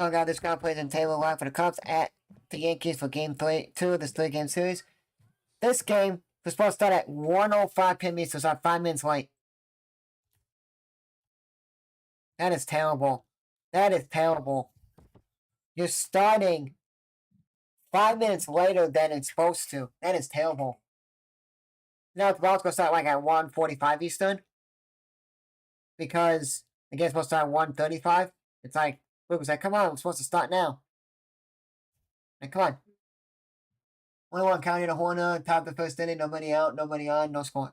Oh god, this guy plays in Taylor Live for the Cubs at the Yankees for Game 2 of this 3-game series. This game was supposed to start at 1:05 p.m. Eastern, so 5 minutes late. That is terrible. That is terrible. You're starting 5 minutes later than it's supposed to. That is terrible. Now the ball's gonna start like at 1:45 Eastern. Because the game's supposed to start at 1:35. It's like, Luke was like, come on, we're supposed to start now. Like, come on. Only one counting the Horner, top of the first inning, nobody out, nobody on, no score.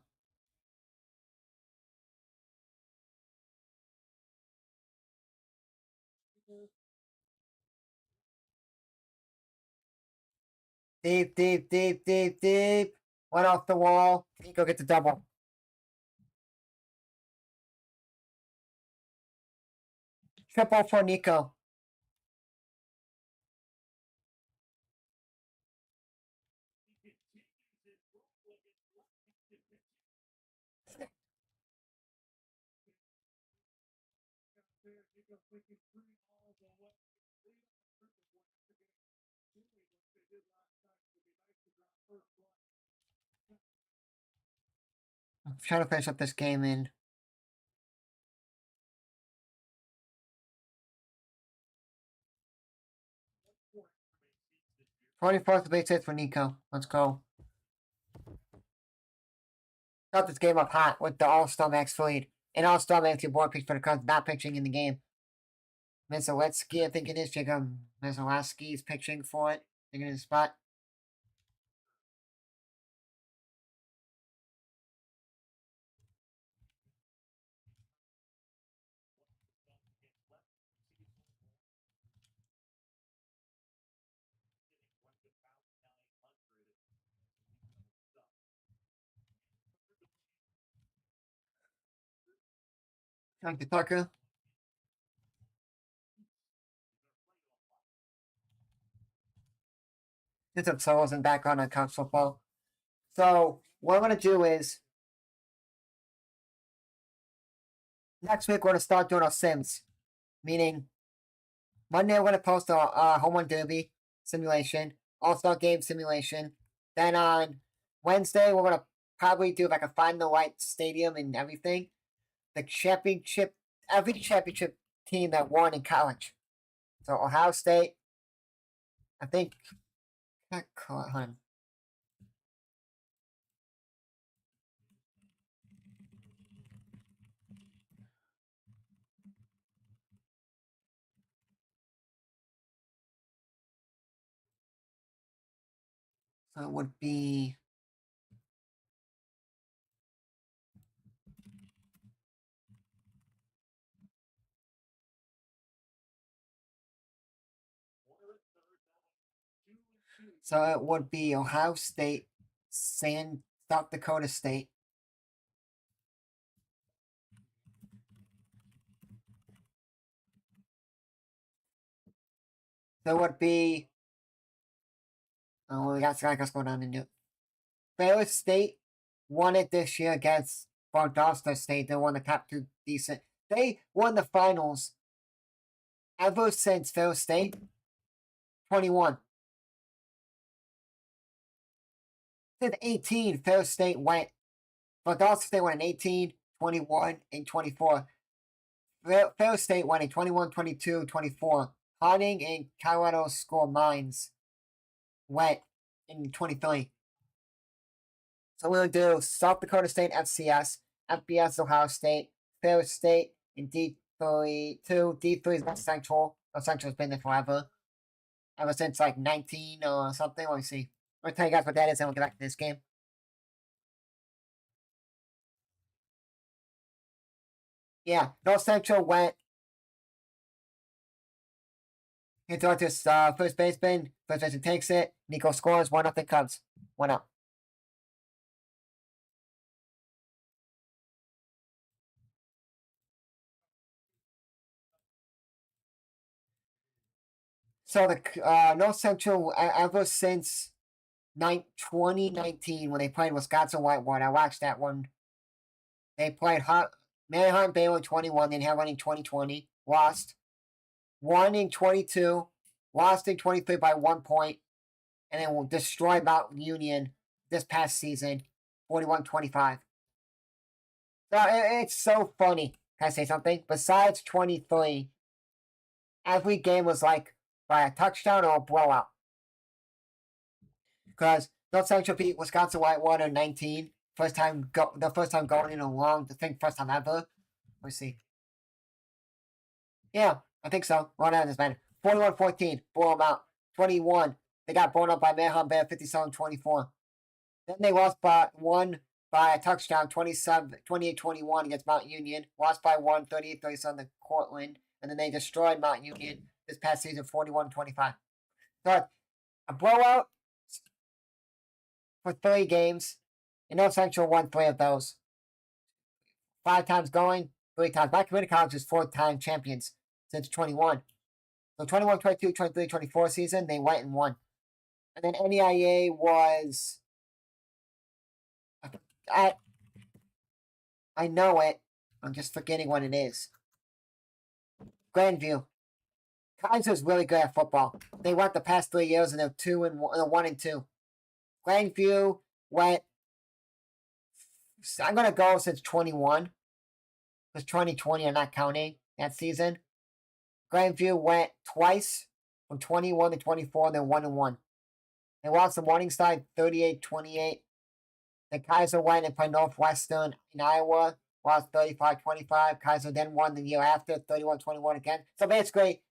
Deep, deep, deep, deep, deep. Went off the wall. Nico gets the double. Triple for Nico. I'm trying to finish up this game in 24th base hit for Nico. Let's go. Got this game up hot with the All-Star Max lead. And All-Star Max, your board pitch for the Cubs, not pitching in the game. Mesoletsky, I think it is. Jacob Mesoletsky is pitching for it. Taking his spot. Thank you, Tucker. Since I'm so wasn't back on Cubs football. So what I'm gonna do is next week we're gonna start doing our sims. Meaning Monday we're gonna post our home run derby simulation, all-star game simulation. Then on Wednesday we're gonna probably do like a find the right stadium and everything. The championship, every championship team that won in college. So Ohio State, I think. Hold on. So it would be. So it would be Ohio State, South Dakota State. So it would be. Oh, we got Skycast going on into it. Baylor State won it this year against Valdosta State. They won the top two decent. They won the finals ever since Baylor State 21. Since 18, Fair State went. Valdosta State went in 18, 21, and 24. Fair State went in 21, 22, 24. Harding and Colorado School Mines went in 23. So we'll do South Dakota State FCS, FBS Ohio State, Fair State, and D3 2. D3 is West Central. West Central's been there forever. Ever since like 19 or something. Let me see. I'm gonna tell you guys what that is and we'll get back to this game. Yeah, North Central went into this first baseman. First baseman takes it. Nico scores. 1-0 Cubs. 1-0. So the North Central, ever since 2019, when they played Wisconsin Whitewater, I watched that one. They played Manhunt Baylor 21, then had one in 2020, lost. won in 22, lost in 23 by 1 point, and then will destroy Mount Union this past season, 41-25. So it's so funny. Can I say something? Besides 23, every game was like by a touchdown or a blowout. Because North Central beat Wisconsin Whitewater 19. The first time going in a long, I think first time ever. Let's see. Yeah, I think so. Run out of this man. 41-14, blow them out. 21, they got blown up by Mayhem Bear 57-24. Then they lost by a touchdown, 28-21 against Mount Union. Lost by 1, 38-37 to Cortland. And then they destroyed Mount Union this past season, 41-25. So a blowout for 3 games. And North Central won 3 of those. 5 times going, 3 times. My community college is 4-time champions since 21. So 21, 22, 23, 24 season, they went and won. And then NEIA was... I know it. I'm just forgetting what it is. Grandview. Kaiser's really good at football. They went the past 3 years and they're 1 and 2. Grandview went. I'm gonna go since 21. Because 2020 I'm not counting that season. Grandview went twice from 21 to 24. They're 1 and 1. They lost to Morningside 38-28. Then Kaiser went and played Northwestern in Iowa. Lost 35-25. Kaiser then won the year after 31-21 again. So basically,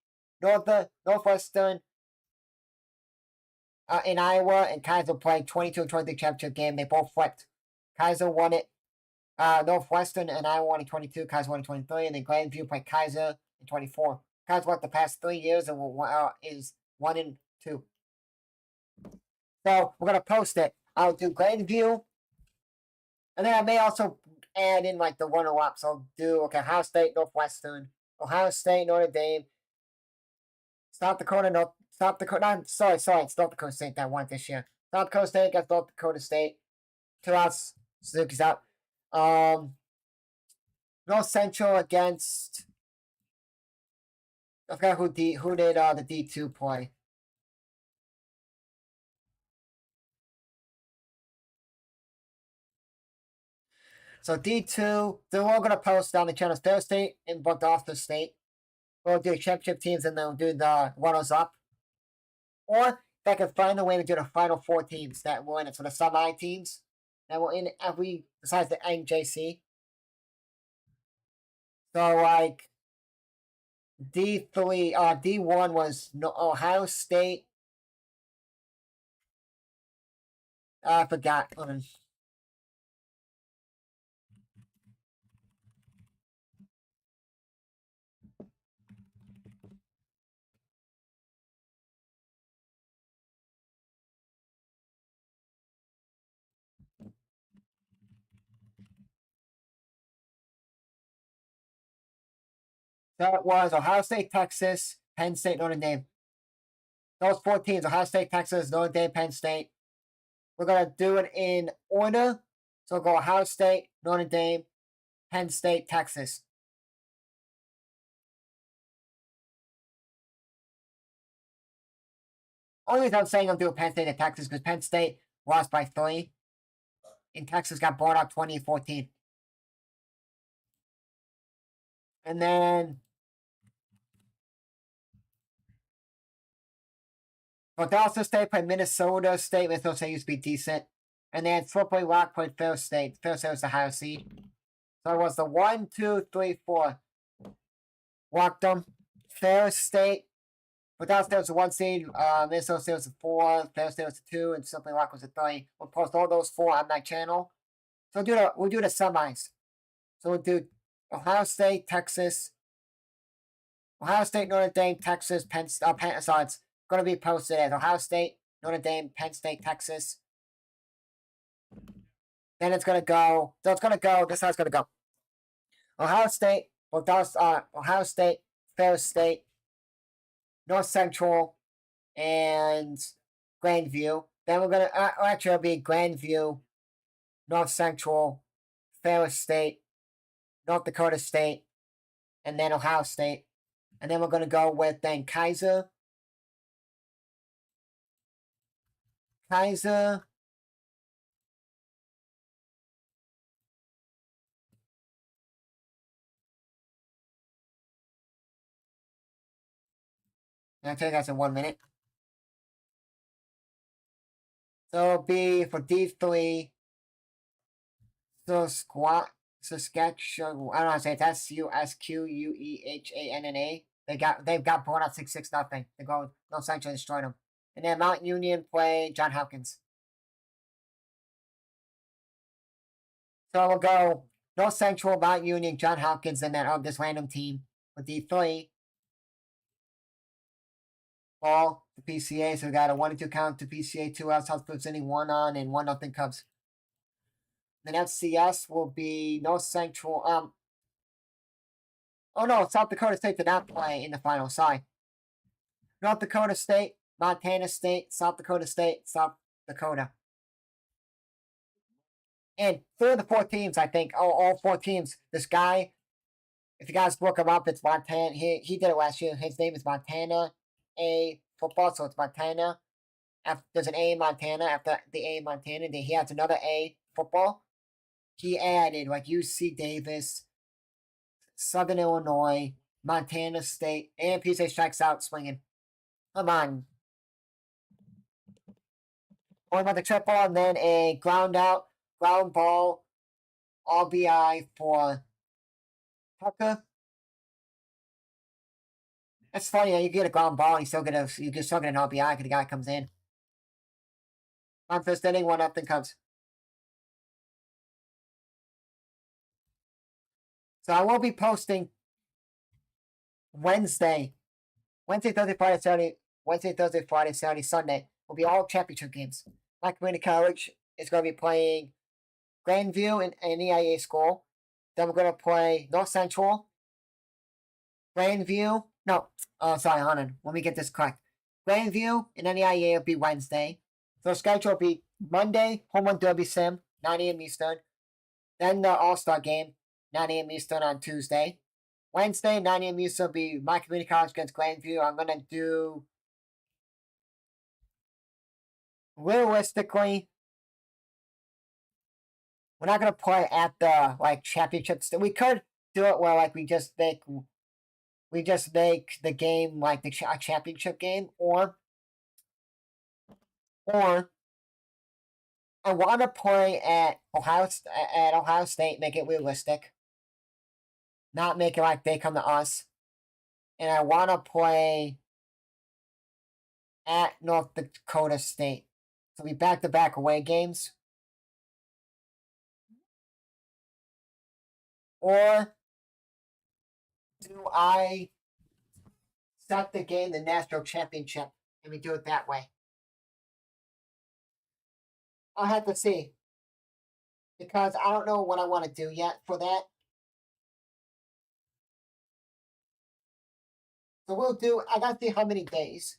Northwestern in Iowa and Kaiser played 22-23 championship game. They both flipped. Kaiser won it. Northwestern and Iowa won in 22. Kaiser won in 23. And then Grandview played Kaiser in 24. Kaiser won the past 3 years and is 1 and 2. So we're gonna post it. I'll do Grandview. And then I may also add in like the runner-up. So I'll do Ohio State, Northwestern, Ohio State, Notre Dame, South Dakota, it's North Dakota State that won this year. South Dakota State against North Dakota State. 2 outs, Suzuki's out. North Central against. I forgot who did the D2 play. So D2, they're all gonna post on the channels. Fair State and Bogota State. We'll do championship teams and then we'll do the runners up. Or if I can find a way to do the final 4 teams that will in it. So the semi teams that will in every besides the NJC. So like D1 was Ohio State. I forgot. That was Ohio State, Texas, Penn State, Notre Dame. Those 4 teams, Ohio State, Texas, Notre Dame, Penn State. We're going to do it in order. So we'll go Ohio State, Notre Dame, Penn State, Texas. Only reason I'm saying I'm doing Penn State and Texas because Penn State lost by 3. And Texas got blown out 20-14. And then Bogota State played Minnesota State. Minnesota State used to be decent. And then Slippery Rock played Fair State. Fair State was the higher seed. So it was the 1, 2, 3, 4. Walked them. Fair State. Bogota State was the 1 seed. Minnesota State was the 4. Fair State was the 2. And Slippery Rock was the 3. We'll post all those 4 on my channel. So we'll do the semis. So we'll do Ohio State, Texas. Ohio State, Notre Dame, Texas, Penn. So it's going to be posted as Ohio State, Notre Dame, Penn State, Texas. Then it's going to go. So it's going to go. This is how it's going to go. Ohio State, Ohio State, Fair State, North Central, and Grandview. Then we're going to actually it'll be Grandview, North Central, Fair State, North Dakota State, and then Ohio State. And then we're going to go with then Kaiser. Kaiser. I'll tell you guys in 1 minute. So it'll be for D3. So Saskatchewan. I don't know how to say it. Susquehanna. They've got blown out 6-0. They go North Central destroyed them. And then Mount Union play John Hopkins. So we'll go North Central, Mount Union, John Hopkins, and then this random team with D3. Ball to PCA. So we got a 1-2 count to PCA. 2 outs. South Cliffs inning 1 on and 1-0 Cubs. Then FCS will be North Central. Oh no, South Dakota State did not play in the final. Sorry. North Dakota State, Montana State, South Dakota State, South Dakota. And 3 of the 4 teams, I think, all 4 teams. This guy, if you guys look him up, it's Montana. He did it last year. His name is Montana A Football, so it's Montana. There's an A in Montana. After the A in Montana, then he has another A Football. He added like UC Davis, Southern Illinois, Montana State, and PCA strikes out swinging. Come on. Going about the triple, and then a ground ball, RBI for Tucker. That's funny. You get a ground ball, and you still get an RBI because the guy comes in. On first inning, 1-0 Cubs. So I will be posting Wednesday, Thursday, Friday, Saturday, Sunday. Will be all championship games. My community college is going to be playing Grandview in an EIA school. Then we're going to play North Central, Grandview. No, sorry, hold on. Let me get this correct. Grandview and NEIA will be Wednesday. So the schedule will be Monday, home run derby sim, 9 a.m. Eastern. Then the All-Star game, 9 a.m. Eastern on Tuesday. Wednesday, 9 a.m. Eastern will be my community college against Grandview. I'm going to do, realistically, we're not going to play at the, championship. We could do it where, we just make the game, a championship game, or I want to play at Ohio State, make it realistic. Not make it like they come to us. And I want to play at North Dakota State. So we back-to-back away games. Or do I set the game, the national championship, and we do it that way? I'll have to see. Because I don't know what I want to do yet for that. So we'll do, I got to see how many days.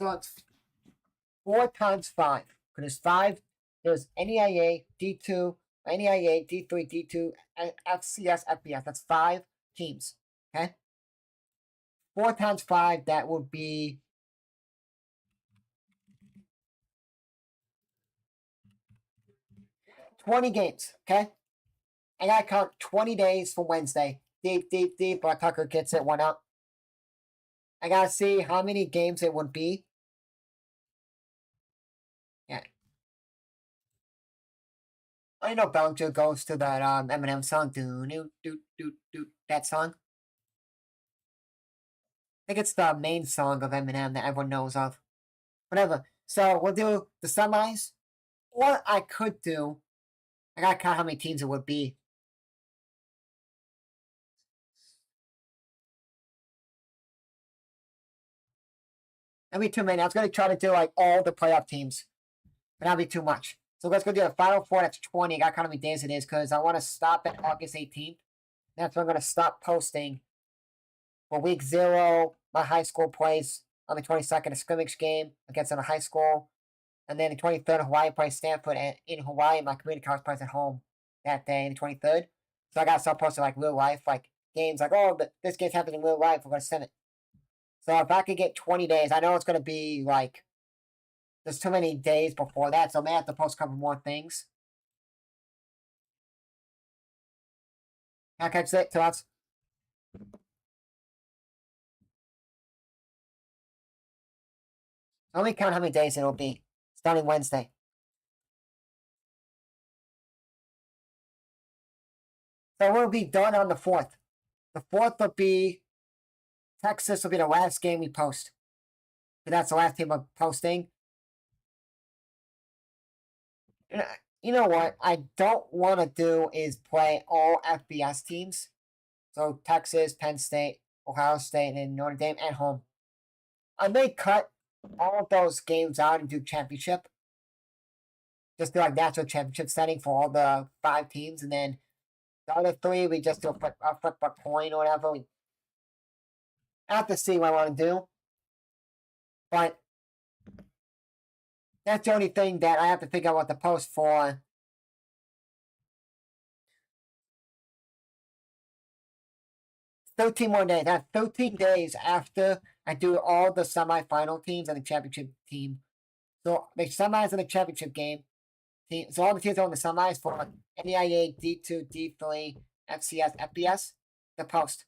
So it's 4 times 5. Because 5, there's NEIA, D2, NEIA, D3, D2, FCS, FBS. That's 5 teams. Okay? 4 times 5, that would be 20 games. Okay? I gotta count 20 days for Wednesday. Deep, but Tucker gets it, 1 out. I gotta see how many games it would be. Yeah. I know Belgium goes to that Eminem song. That song. I think it's the main song of Eminem that everyone knows of. Whatever. So we'll do the semis. What I could do, I gotta count how many teams it would be. That'd be too many. I was gonna try to do all the playoff teams, but that'd be too much. So let's go do the final 4. That's 20. I gotta count how many days it is because I want to stop at August 18th. That's when I'm gonna stop posting. For week 0, my high school plays on the 22nd, a scrimmage game against a high school. And then the 23rd, Hawaii plays Stanford. And in Hawaii, my community college plays at home that day, the 23rd. So I got to start posting real life, games oh, but this game's happening in real life. We're going to send it. So if I could get 20 days, I know it's going to be like, there's too many days before that, so I may have to post a couple more things. Can I catch it, thoughts? Let me count how many days it'll be, starting Wednesday. So we'll be done on the 4th. The 4th will be, Texas will be the last game we post. And that's the last game I'm posting. You know what I don't want to do is play all FBS teams. So Texas, Penn State, Ohio State, and Notre Dame at home. I may cut all of those games out and do championship. Just do like natural championship setting for all the 5 teams, and then the other 3 we just do a flip a coin or whatever. I have to see what I want to do, but that's the only thing that I have to figure out what to post for. "13 more days. I have 13 days after I do all the semifinal teams and the championship team. So the semis and the championship game. So all the teams are on the semis for NEIA, D2, D3, FCS, FBS, the post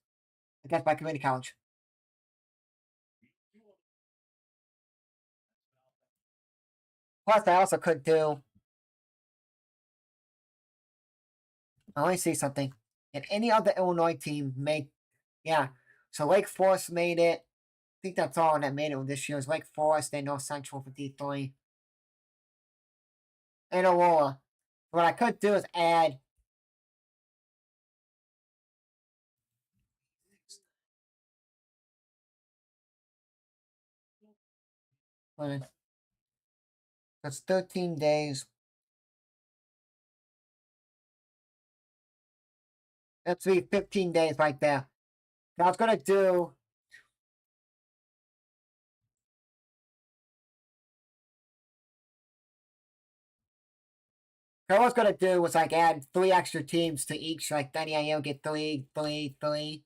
against my community college. Plus, I also could do. I only see something. And any other Illinois team make, yeah. So Lake Forest made it. I think that's all that made it this year. Is Lake Forest and North Central for D3. And Aurora. What I could do is add. That's 13 days. That's be 15 days right there. Now I was gonna do. What I was gonna do was like add 3 extra teams to each. Like then you'll get 3, 3, 3.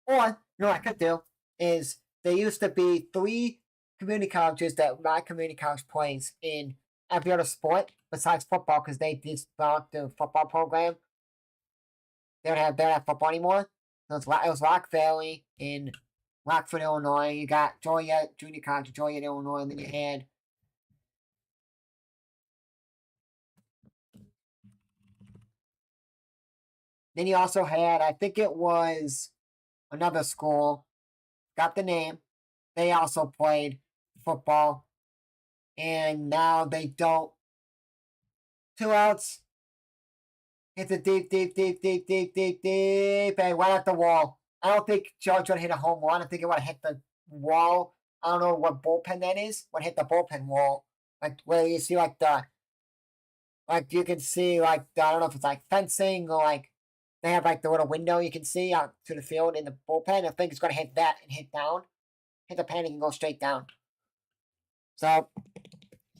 Or you know what I could do is there used to be 3 community colleges that my community college plays in every other sport besides football because they developed the football program. They don't have football anymore. So it was Rock Valley in Rockford, Illinois. You got Joliet Junior College, Joliet, Illinois, and then you had. Then you also had, I think it was another school, got the name. They also played football, and now they don't. 2 outs. It's a deep, deep, deep, deep, deep, deep, deep, and right at the wall. I don't think George would hit a home run. I think it would have hit the wall. I don't know what bullpen that is. Would hit the bullpen wall, like where you see like you can see like I don't know if it's like fencing or like they have like the little window you can see out to the field in the bullpen. I think it's gonna hit that and hit down, hit the pan and go straight down. So,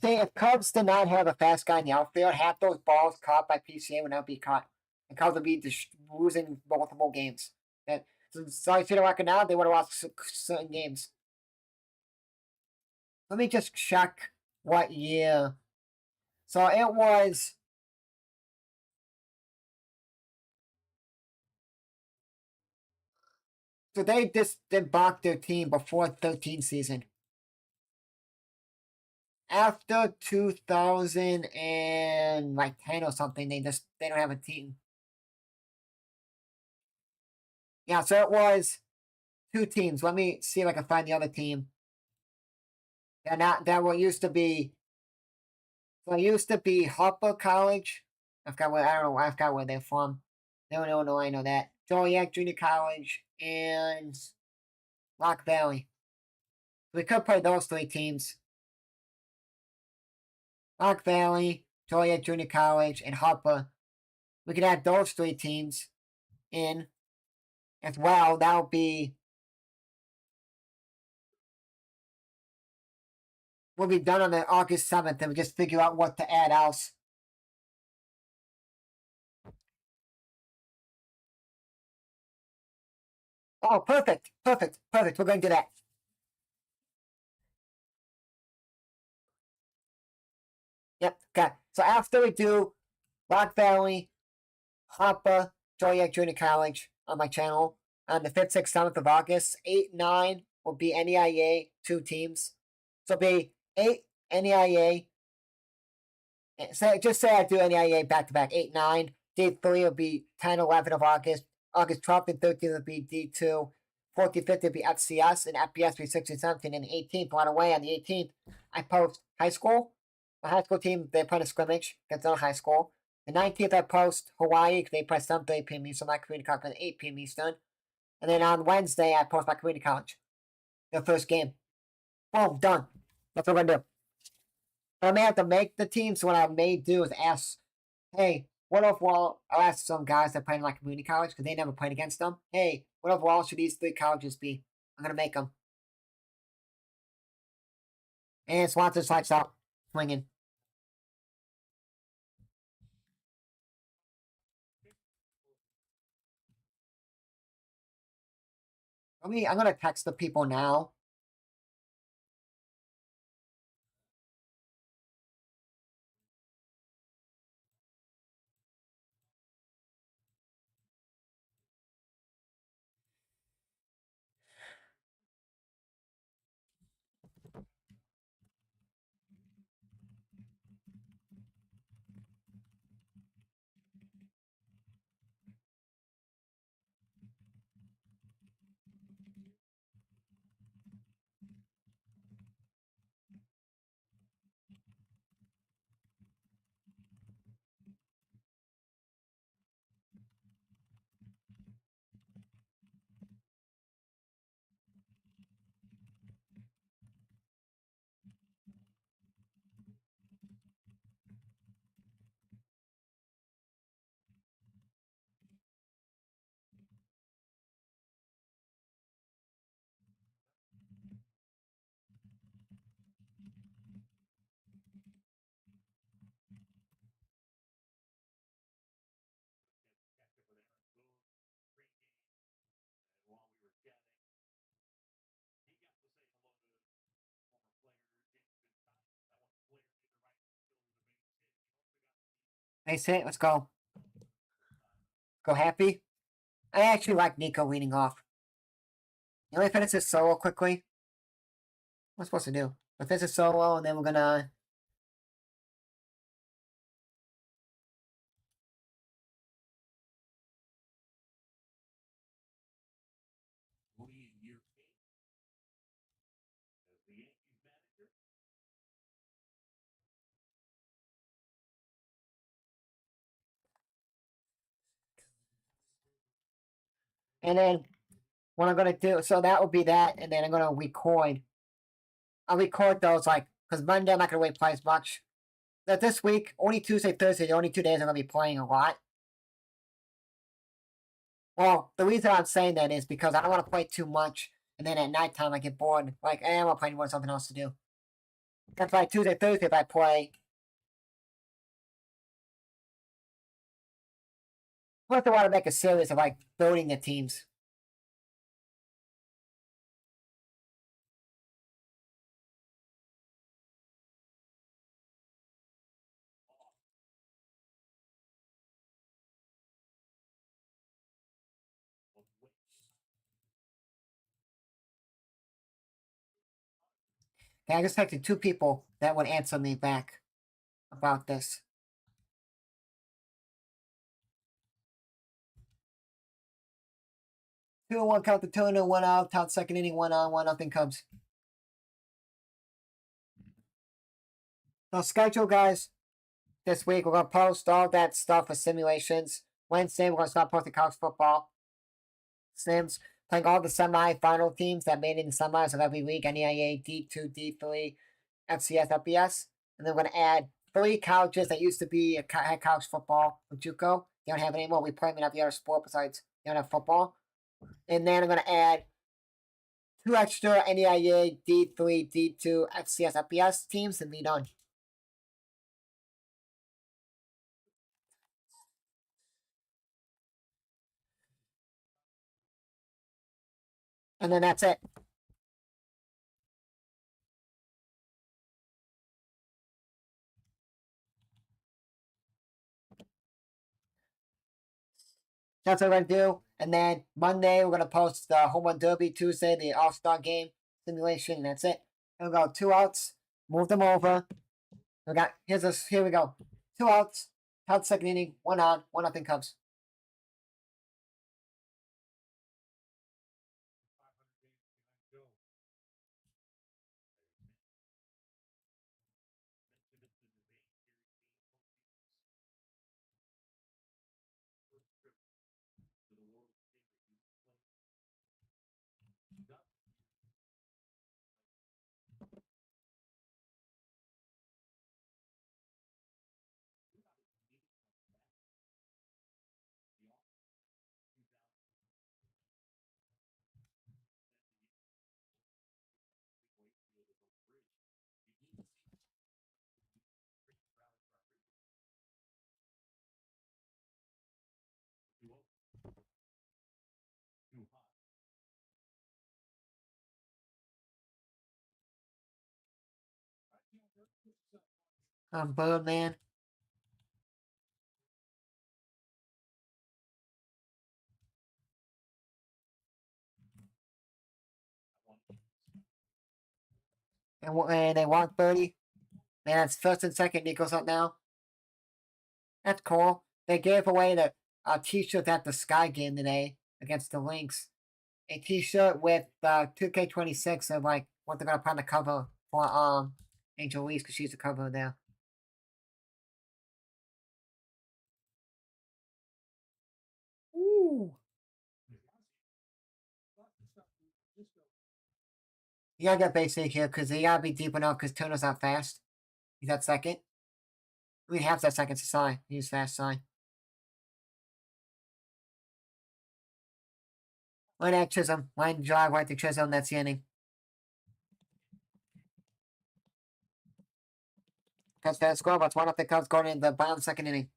see, if Cubs did not have a fast guy in the outfield, half those balls caught by PCA would not be caught. And Cubs would be losing multiple games. So you see the record now, they would have lost certain games. Let me just check what year. So it was. So they just embarked their team before 13 season. After 2010 or something, they don't have a team. Yeah, so it was 2 teams. Let me see if I can find the other team. And that what used to be. So it used to be Harper College. I don't know. I forgot where they're from. No, I know that. Joliet Junior College and Rock Valley. We could play those 3 teams. Rock Valley, Joliet Junior College, and Harper. We could add those 3 teams in as well. That'll be. We'll be done on the August 7th, and we just figure out what to add else. Oh, perfect, perfect, perfect. We're going to do that. Yep, okay. So after we do Rock Valley, Hopper, Joliet Junior College on my channel on the 5th, 6th, 7th of August, 8, 9 will be NEIA, 2 teams. So it'll be 8 NEIA. Just say I do NEIA back to back, 8, 9. Day 3 will be 10, 11 of August. August 12th and 13th will be D2. 14th, 15th will be FCS, and FBS will be 16, 17, and 18th. By the way, on the 18th, I post high school. My high school team, they play a scrimmage against other high school. The 19th, I post Hawaii, they play 7:30 p.m. Eastern, my community college at 8 p.m. Eastern. And then on Wednesday, I post my community college, their first game. Boom, done. That's what we're gonna do. But I may have to make the team, so what I may do is ask, hey, what overall, I'll ask some guys that play in my community college, because they never played against them. Hey, what overall should these 3 colleges be? I'm gonna make them. And Swanson lights out, swinging. I'm gonna text the people now. They say, let's go. Go happy. I actually like Nico leading off. Let me finish this solo quickly. What am I supposed to do? Let's finish this solo, and then we're gonna. And then what I'm gonna do, so that will be that, and then I'm gonna record. I'll record those like because Monday I'm not gonna wait play as much. That this week, only Tuesday, Thursday, the only 2 days I'm gonna be playing a lot. Well, the reason I'm saying that is because I don't want to play too much, and then at nighttime I get bored. Like, I want to play more, something else to do. That's why Tuesday, Thursday if I play. Plus, I want to make a series of like building the teams. Okay, I just texted 2 people that would answer me back about this. 2-1 count the tuna, 1 out, top second inning, 1 on, 1 nothing Cubs. So schedule, guys. This week we're gonna post all that stuff for simulations. Wednesday we're gonna start posting college football sims, playing all the semi-final teams that made it in the semis of every week: NEIA, D2, D3, FCS, FBS, and then we're gonna add 3 colleges that used to be had college football with JUCO. They don't have it anymore. We play them in every other sport besides they don't have football. And then I'm gonna add 2 extra NEIA, D3, D2, FCS, FBS teams, and be done. And then that's it. That's what we're gonna do. And then Monday we're gonna post the home run derby. Tuesday the All-Star game simulation. And that's it. And we go 2 outs. Move them over. We got here we go. 2 outs. Top second inning. 1 on. 1-0 Cubs. Birdman. And they want 30. Man, that's first and second. Nichols up now. That's cool. They gave away the t-shirt at the Sky game today against the Lynx. A t-shirt with 2K26 of like what they're gonna put on the cover for Angel Reese because she's the cover there. Ooh. You gotta get basic here because they gotta be deep enough because Turner's not fast. He's at second. I mean, half that second to sign. He's fast sign. Line at Chisholm. Line drive right to Chisholm. That's the inning. Cubs fast score, but it's 1-0 Cubs going in the bottom second inning.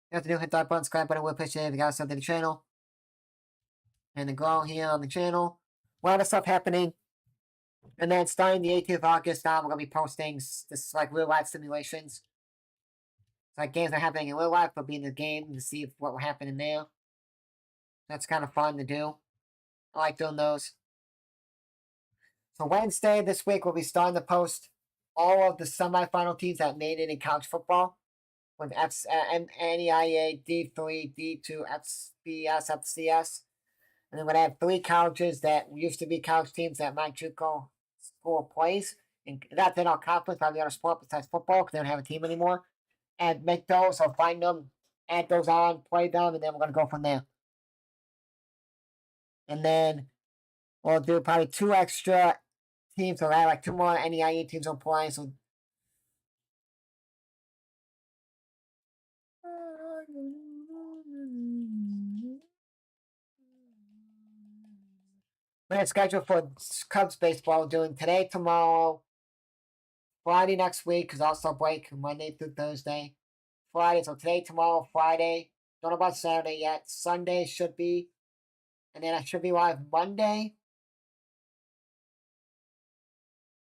You have to do hit that button, subscribe button, will push it if you got something to the channel. And the glow here on the channel. A lot of stuff happening. And then starting the 18th of August, now we're gonna be posting this like real life simulations. It's like games are happening in real life, but be in the game to see what will happen in there. That's kind of fun to do. I like doing those. So Wednesday this week we'll be starting to post all of the semifinal teams that made it in college football with NEIA, D3, D2, FBS, FCS. And then we're going to have 3 colleges that used to be college teams that Mike Juco school plays. And that's in our conference, probably other sport besides football because they don't have a team anymore. And make those or find them, add those on, play them, and then we're going to go from there. And then we'll do probably 2 extra teams or add like 2 more NEIA teams on play. So we're scheduled for Cubs baseball doing today, tomorrow, Friday next week, because also break Monday through Thursday. Friday, so today, tomorrow, Friday. Don't know about Saturday yet. Sunday should be. And then I should be live Monday.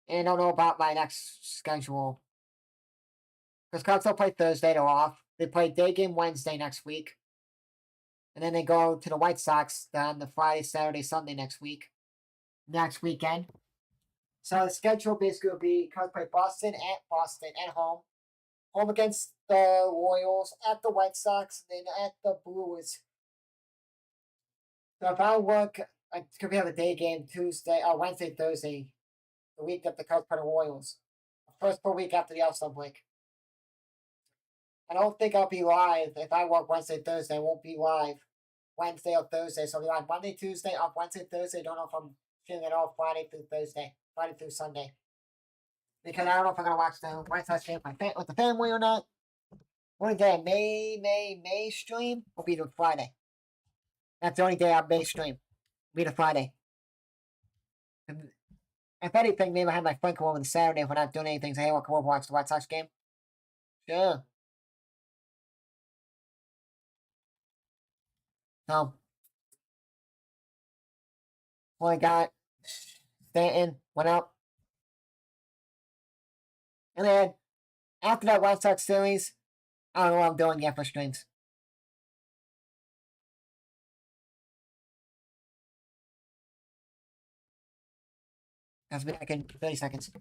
And I don't know about my next schedule. Because Cubs don't play Thursday, they're off. They play day game Wednesday next week. And then they go to the White Sox on the Friday, Saturday, Sunday next week. Next weekend. So the schedule basically will be Cubs play Boston at home. Home against the Royals, at the White Sox, and then at the Brewers. So if I work, I could have a day game Tuesday, Wednesday, Thursday, the week that the Cubs play the Royals. The first full week after the All-Star break. I don't think I'll be live if I work Wednesday, Thursday. I won't be live Wednesday or Thursday. So I'll be live Monday, Tuesday, off Wednesday, Thursday. Don't know if I'm feeling it all Friday through Thursday, Friday through Sunday. Because I don't know if I'm gonna watch the White Sox game with the family or not. What is that? May stream will be the Friday. That's the only day I may stream. Be the Friday. If anything, maybe I have my friend come over the Saturday if we're not doing anything. Say, hey, we'll come over and watch the White Sox game. Sure. So, only got Stanton, went up. And then, after that White Sox series, I don't know what I'm doing yet for streams. That's been like in 30 seconds.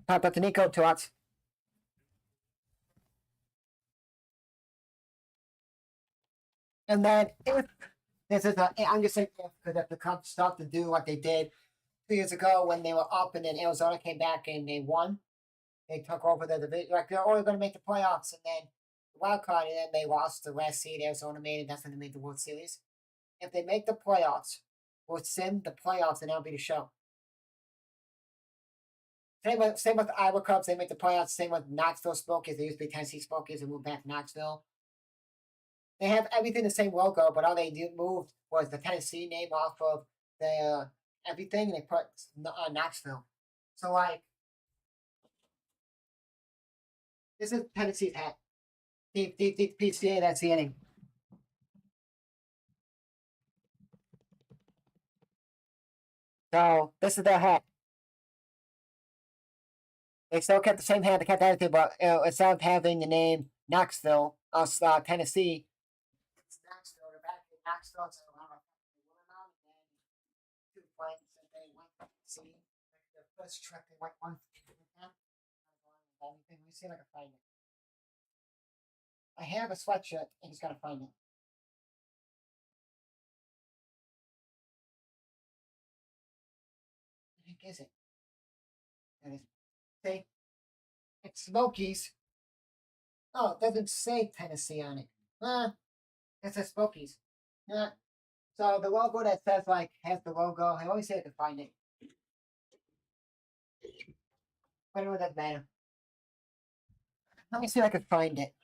Talk about the Nico to us. And then if this is a, I'm just saying if the Cubs start to do what they did 2 years ago when they were up and then Arizona came back and they won, they took over the division. Like they're only going to make the playoffs and then the wild card, and then they lost the last seed. Arizona made it. That's when they made the World Series. If they make the playoffs, we'll send the playoffs and that'll be the show. Same with the Iowa Cubs. They make the playoffs. Same with Knoxville Smokies. They used to be Tennessee Smokies and moved back to Knoxville. They have everything the same logo, but all they moved was the Tennessee name off of the everything, and they put Knoxville. So like, this is Tennessee's hat. Deep PCA. That's the inning. So this is their hat. They still kept the same hat. They kept everything, but instead of having the name Knoxville, Tennessee, it's Knoxville. They're back in Knoxville. So I don't know if they won or not. And two friends that they went to see. Like the first trip they went on with them. Anything. Let me see if I can find it. I have a sweatshirt. I just gotta find it. I think is it? It is. See, it's Smokies. Oh, it doesn't say Tennessee on it. It says Smokies. So the logo that says like has the logo. I always say I can find it. But it doesn't matter. Let me see if I can find it.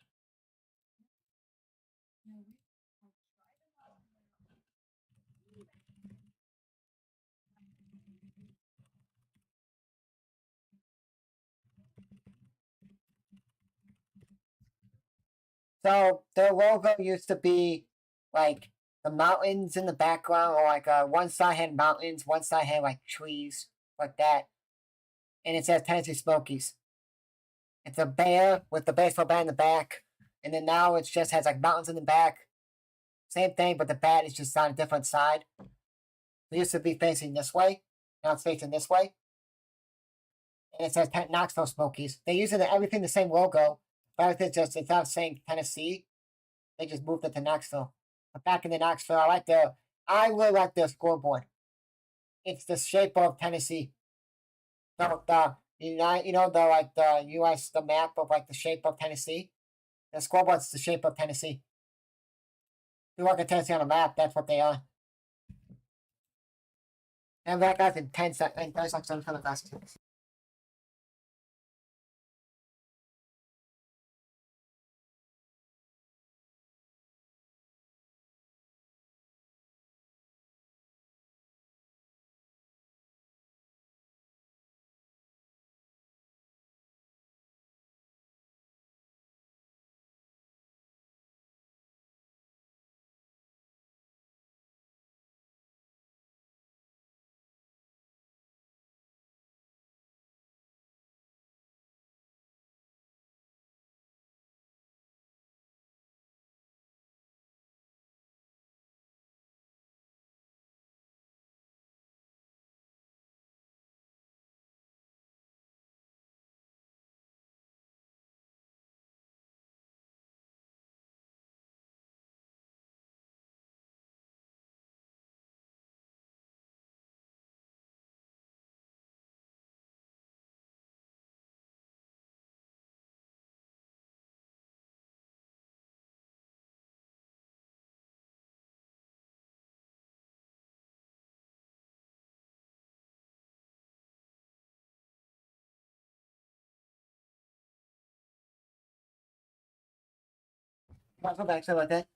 So their logo used to be like the mountains in the background, or like one side had mountains, one side had like trees, like that, and it says Tennessee Smokies. It's a bear with the baseball bat in the back, and then now it just has like mountains in the back. Same thing, but the bat is just on a different side. It used to be facing this way, now it's facing this way, and it says Knoxville Smokies. They use it everything the same logo, but everything just instead of saying Tennessee, they just moved it to Knoxville. But back in the Knoxville, I really like their scoreboard. It's the shape of Tennessee. The like the U.S. the map of like the shape of Tennessee. The scoreboard's the shape of Tennessee. If you look at Tennessee on a map, that's what they are. And that guy's in 10 seconds. And 30 seconds for the best. Welcome back. Sorry about that.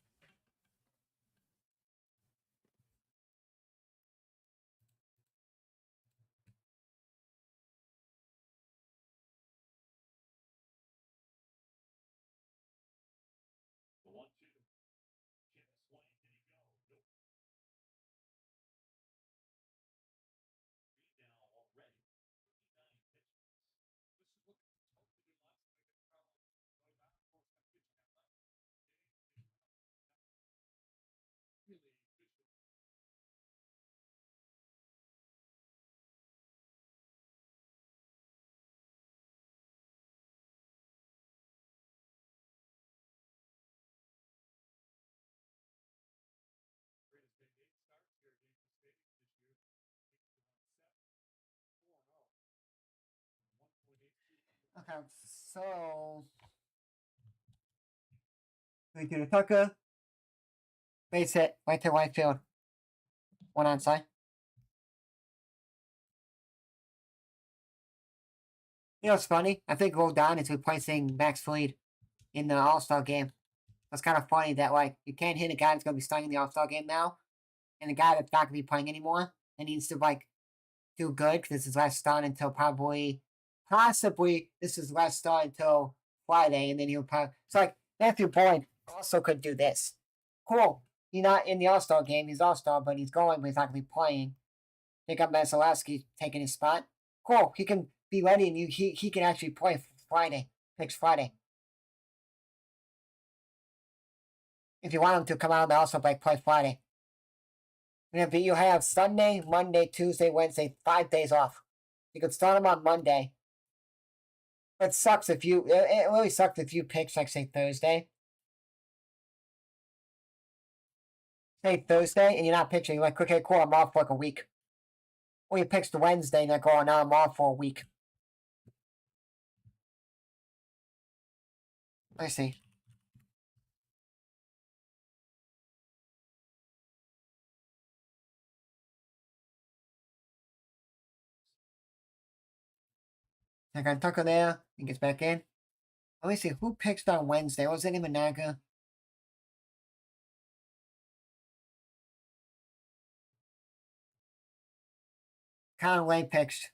Okay, so we do the Tucker. Base hit, right to right field. One onside. You know what's funny? I think Rodon is replacing Max Fried in the All-Star game. It's kind of funny that, like, you can't hit a guy that's going to be starting in the All-Star game now, and a guy that's not going to be playing anymore, and needs to, like, do good, because this is last start until possibly, this is last start until Friday, and then he'll probably... So, like, Matthew Boyd also could do this. Cool. He's not in the All-Star game. He's All-Star, but he's going, but he's not going to be playing. They got Vasilevsky taking his spot. Cool. He can be ready, and he can actually play Friday. Next Friday. If you want him to come out and also play Friday. And if you have Sunday, Monday, Tuesday, Wednesday, 5 days off. You could start him on Monday. It sucks if you... It really sucks if you pick, like, say, Thursday. Say Thursday, and you're not pitching. You're like, okay, cool, I'm off for like a week. Or you pitch the Wednesday, and you're like, oh, now I'm off for a week. I see. I got Tucker there. He gets back in. Let me see, who pitched on Wednesday? Was it Imanaga? Conway pitched.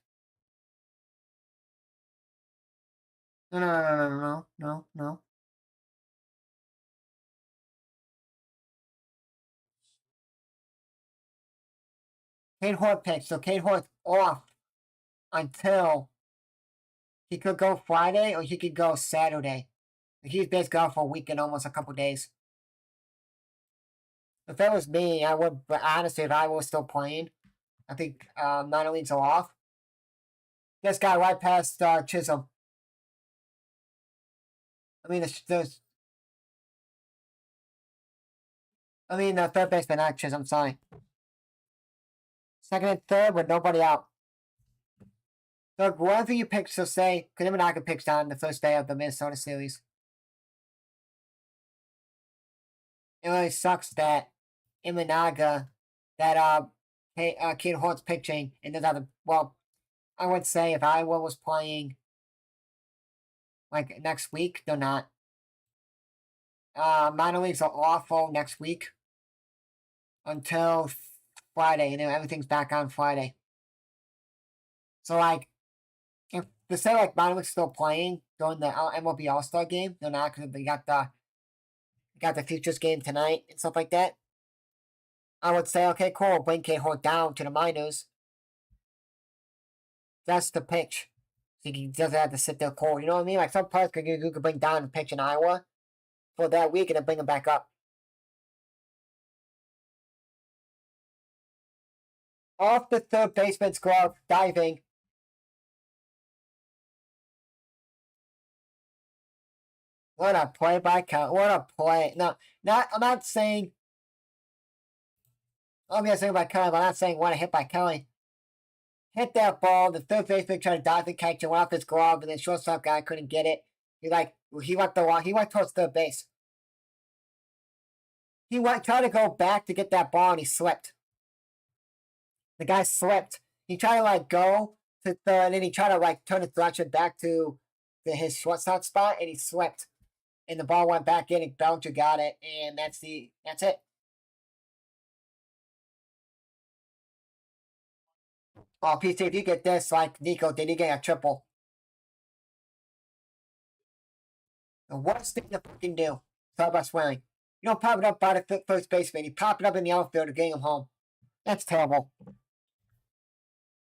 No. Kate Hort pitched, so Kate Hort's off until he could go Friday or he could go Saturday. He's basically off for a week and almost a couple days. If that was me, I would, but honestly, if I was still playing, I think minor leagues are off. This guy right past Chisholm. I mean, the third baseman, not Chisholm, sorry. Second and third with nobody out. So whoever you pick, so say, because Imanaga picks down the first day of the Minnesota series. It really sucks that Imanaga, that Kid Hort's pitching, and there's other. Well, I would say if Iowa was playing like next week, they're not. Minor leagues are awful next week until Friday, and then everything's back on Friday. So like, if they say like minor leagues still playing during the MLB All-Star game, they're not because they got the futures game tonight and stuff like that. I would say, okay, cool, bring K-Hort down to the minors. That's the pitch. So he doesn't have to sit there cold. You know what I mean? Like some players you could bring down and pitch in Iowa for that week and then bring him back up. Off the third baseman's glove, diving. What a play by Kelly. What a play. No, I'm not saying. I'm not saying by Kelly, but I'm not saying what a hit by Kelly. Hit that ball. The third baseman tried to dive the catch and went off his glove, and the shortstop guy couldn't get it. He went towards third base. He tried to go back to get that ball, and he slipped. The guy slipped. He tried to like go to third, and then he tried to like turn the direction back to his shortstop spot, and he slipped. and the ball went back in, and Bellinger got it, and that's it. Oh, PC, if you get this, like Nico did, you get a triple. The worst thing to fucking do. Sorry about swearing. You don't pop it up by the first baseman. You pop it up in the outfield to get him home. That's terrible.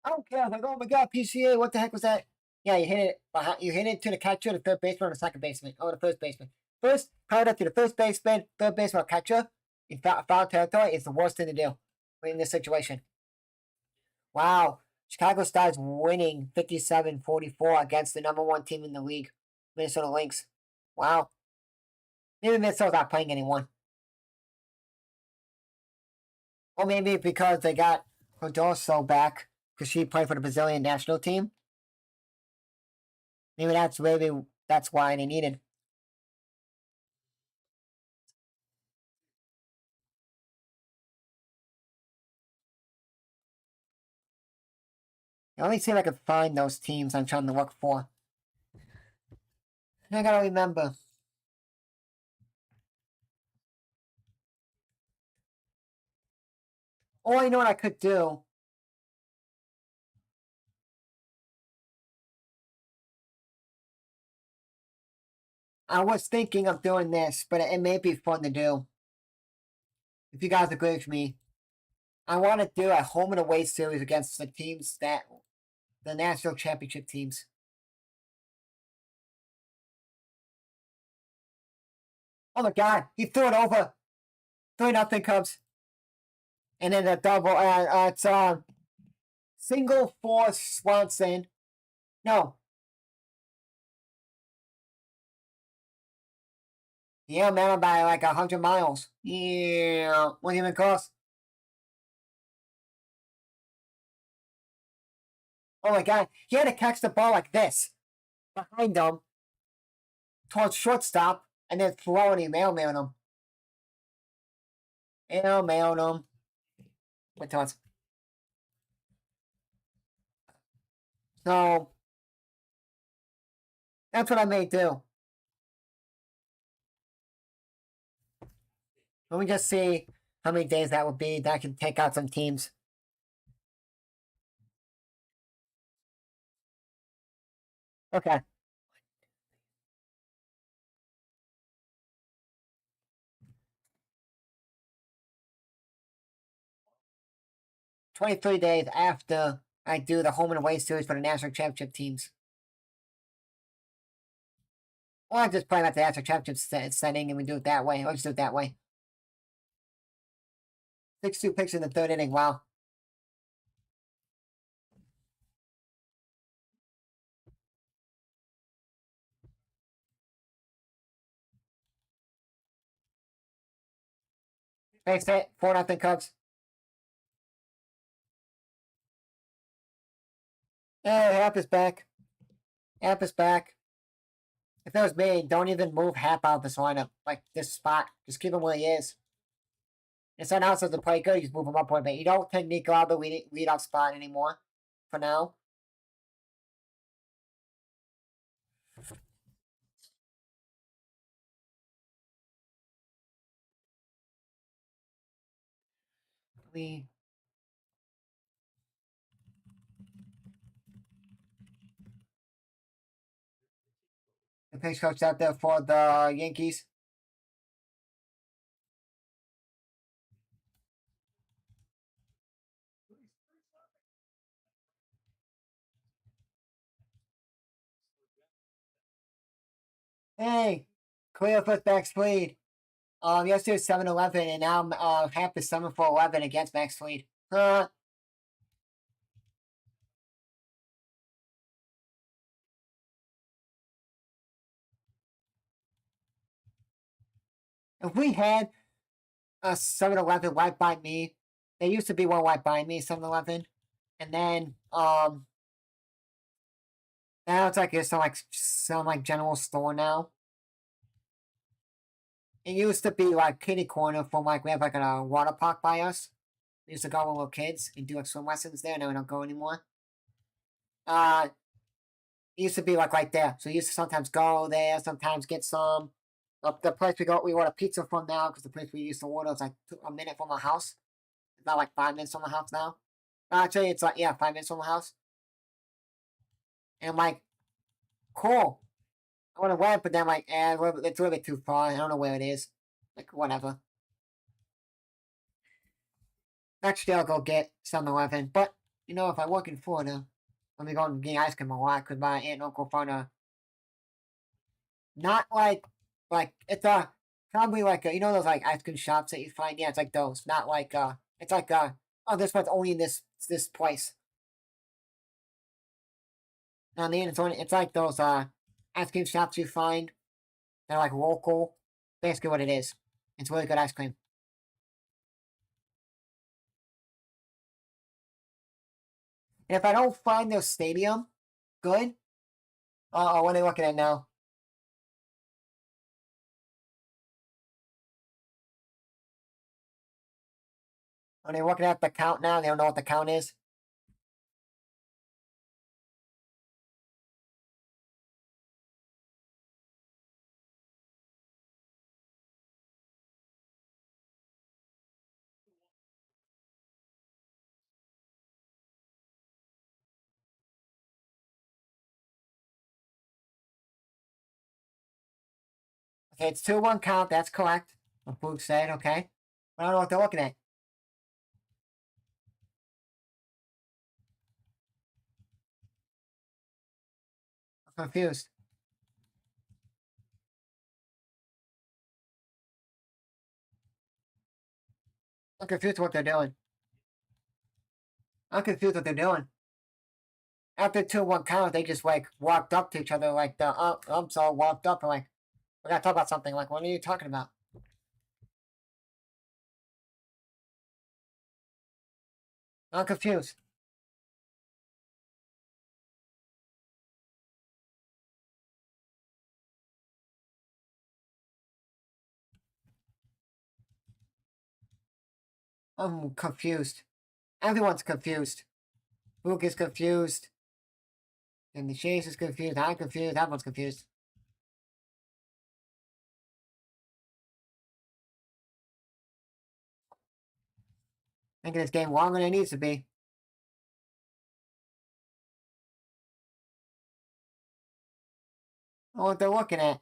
I don't care. I was like, oh my god, PCA, what the heck was that? Yeah, you hit it behind, you hit it to the catcher, the third baseman, or the second baseman, or the first baseman. First, powered up to the first baseman, third baseman, or catcher in foul territory is the worst thing to do in this situation. Wow. Chicago starts winning 57-44 against the #1 team in the league, Minnesota Lynx. Wow. Maybe Minnesota's not playing anyone. Or maybe because they got Rodolfo back, because she played for the Brazilian national team. Maybe that's why they needed. Let me see if I can find those teams I'm trying to look for. I gotta remember. Oh, I know what I could do. I was thinking of doing this, but it may be fun to do. If you guys agree with me. I want to do a home and away series against the teams the national championship teams. Oh my god, he threw it over. 3-0 Cubs. And then a double, it's single for Swanson. No. Yeah, man, by like 100 miles. Yeah, what even cost? Oh my god, he had to catch the ball like this. Behind him. Towards shortstop. And then throwing him, mailman him. Mailman him. Wait, towards. So, that's what I may do. Let me just see how many days that would be. That I can take out some teams. Okay. "23 days after I do the home and away series for the national championship teams." Or I just play them at the national championship setting and we do it that way. I'll just do it that way. 6-2 pitch in the third inning. Wow. Thanks, 4-0 Cubs. Hey, Hap is back. Hap is back. If it was me, don't even move Hap out of this lineup. Like this spot. Just keep him where he is. If someone else doesn't play good, you just move him up one bit. You don't take Nico out of the leadoff spot anymore. For now. The pitch coach out there for the Yankees. Hey, clear first Max Fleet. Yesterday was 7-11, and now Hap is 7-for-11 against Max Fleet. If we had a 7-11 right by me, there used to be one right by me, 7-11, and then now it's like it's some like general store now. It used to be like kitty corner from like we have like a water park by us. We used to go with little kids and do like swim lessons there. Now we don't go anymore. It used to be like right there. So we used to sometimes go there, sometimes get some The place we order pizza from now, because the place we used to order is like a minute from our house. It's not like 5 minutes from the house now. Actually, it's like, yeah, 5 minutes from the house. And I'm like, cool. I want to went, but then I'm like, it's a little bit too far. I don't know where it is. Like, whatever. Next year I'll go get 7-Eleven. But, you know, if I work in Florida, let me go and get ice cream a lot, because my aunt and uncle found a, not like it's a, probably like a, you know those like ice cream shops that you find? Yeah, it's like those. Not like, it's like, oh, this one's only in this place. No, the it's like those, ice cream shops you find. They're like local. Basically what it is. It's really good ice cream. And if I don't find their stadium good, what are they looking at now? Are they looking at the count now? They don't know what the count is? Okay, it's 2-1 count. That's correct. What Boog said, okay. I don't know what they're looking at. I'm confused. I'm confused what they're doing. I'm confused what they're doing. After 2-1 count, they just like walked up to each other like the umps all walked up and like, we gotta talk about something. Like, what are you talking about? I'm confused. I'm confused. Everyone's confused. Boog is confused. And the Chase is confused. I'm confused. Everyone's confused. Making this game longer than it needs to be. I know what they're looking at.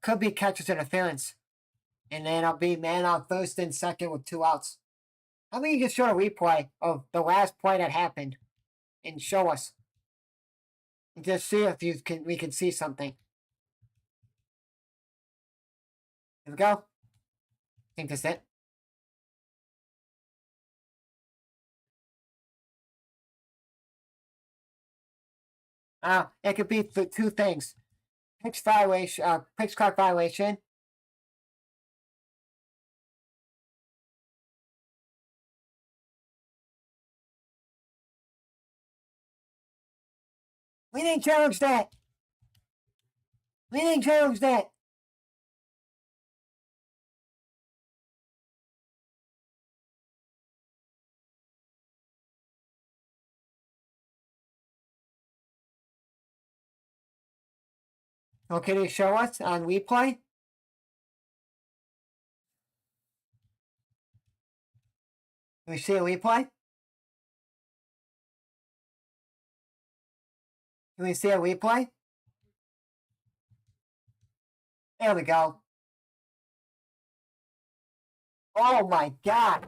Could be catcher's interference. And then I'll be man on first and second with 2 outs. How about you just show a replay of the last play that happened and show us? And just see if we can see something. Here we go. I think that's it. It could be 2 things. Pitch violation, pitch clock violation. We didn't challenge that. We didn't challenge that. Okay, they show us on replay. Can we see a replay? Can we see a replay? There we go. Oh my god.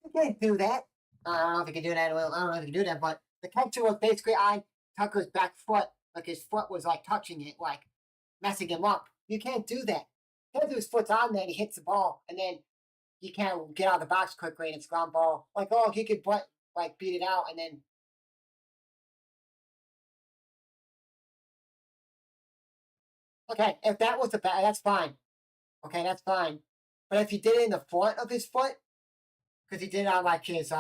You can't do that. I don't know if you can do that. Well, I don't know if you can do that, but the catcher was basically on Tucker's back foot. Like his foot was like touching it, like messing him up. You can't do that. His foot's on there and he hits the ball, and then he can't get out of the box quickly and it's ground ball. Like, oh, he could like beat it out and then. Okay, if that was the bad, that's fine. Okay, that's fine. But if he did it in the front of his foot, because he did it on like his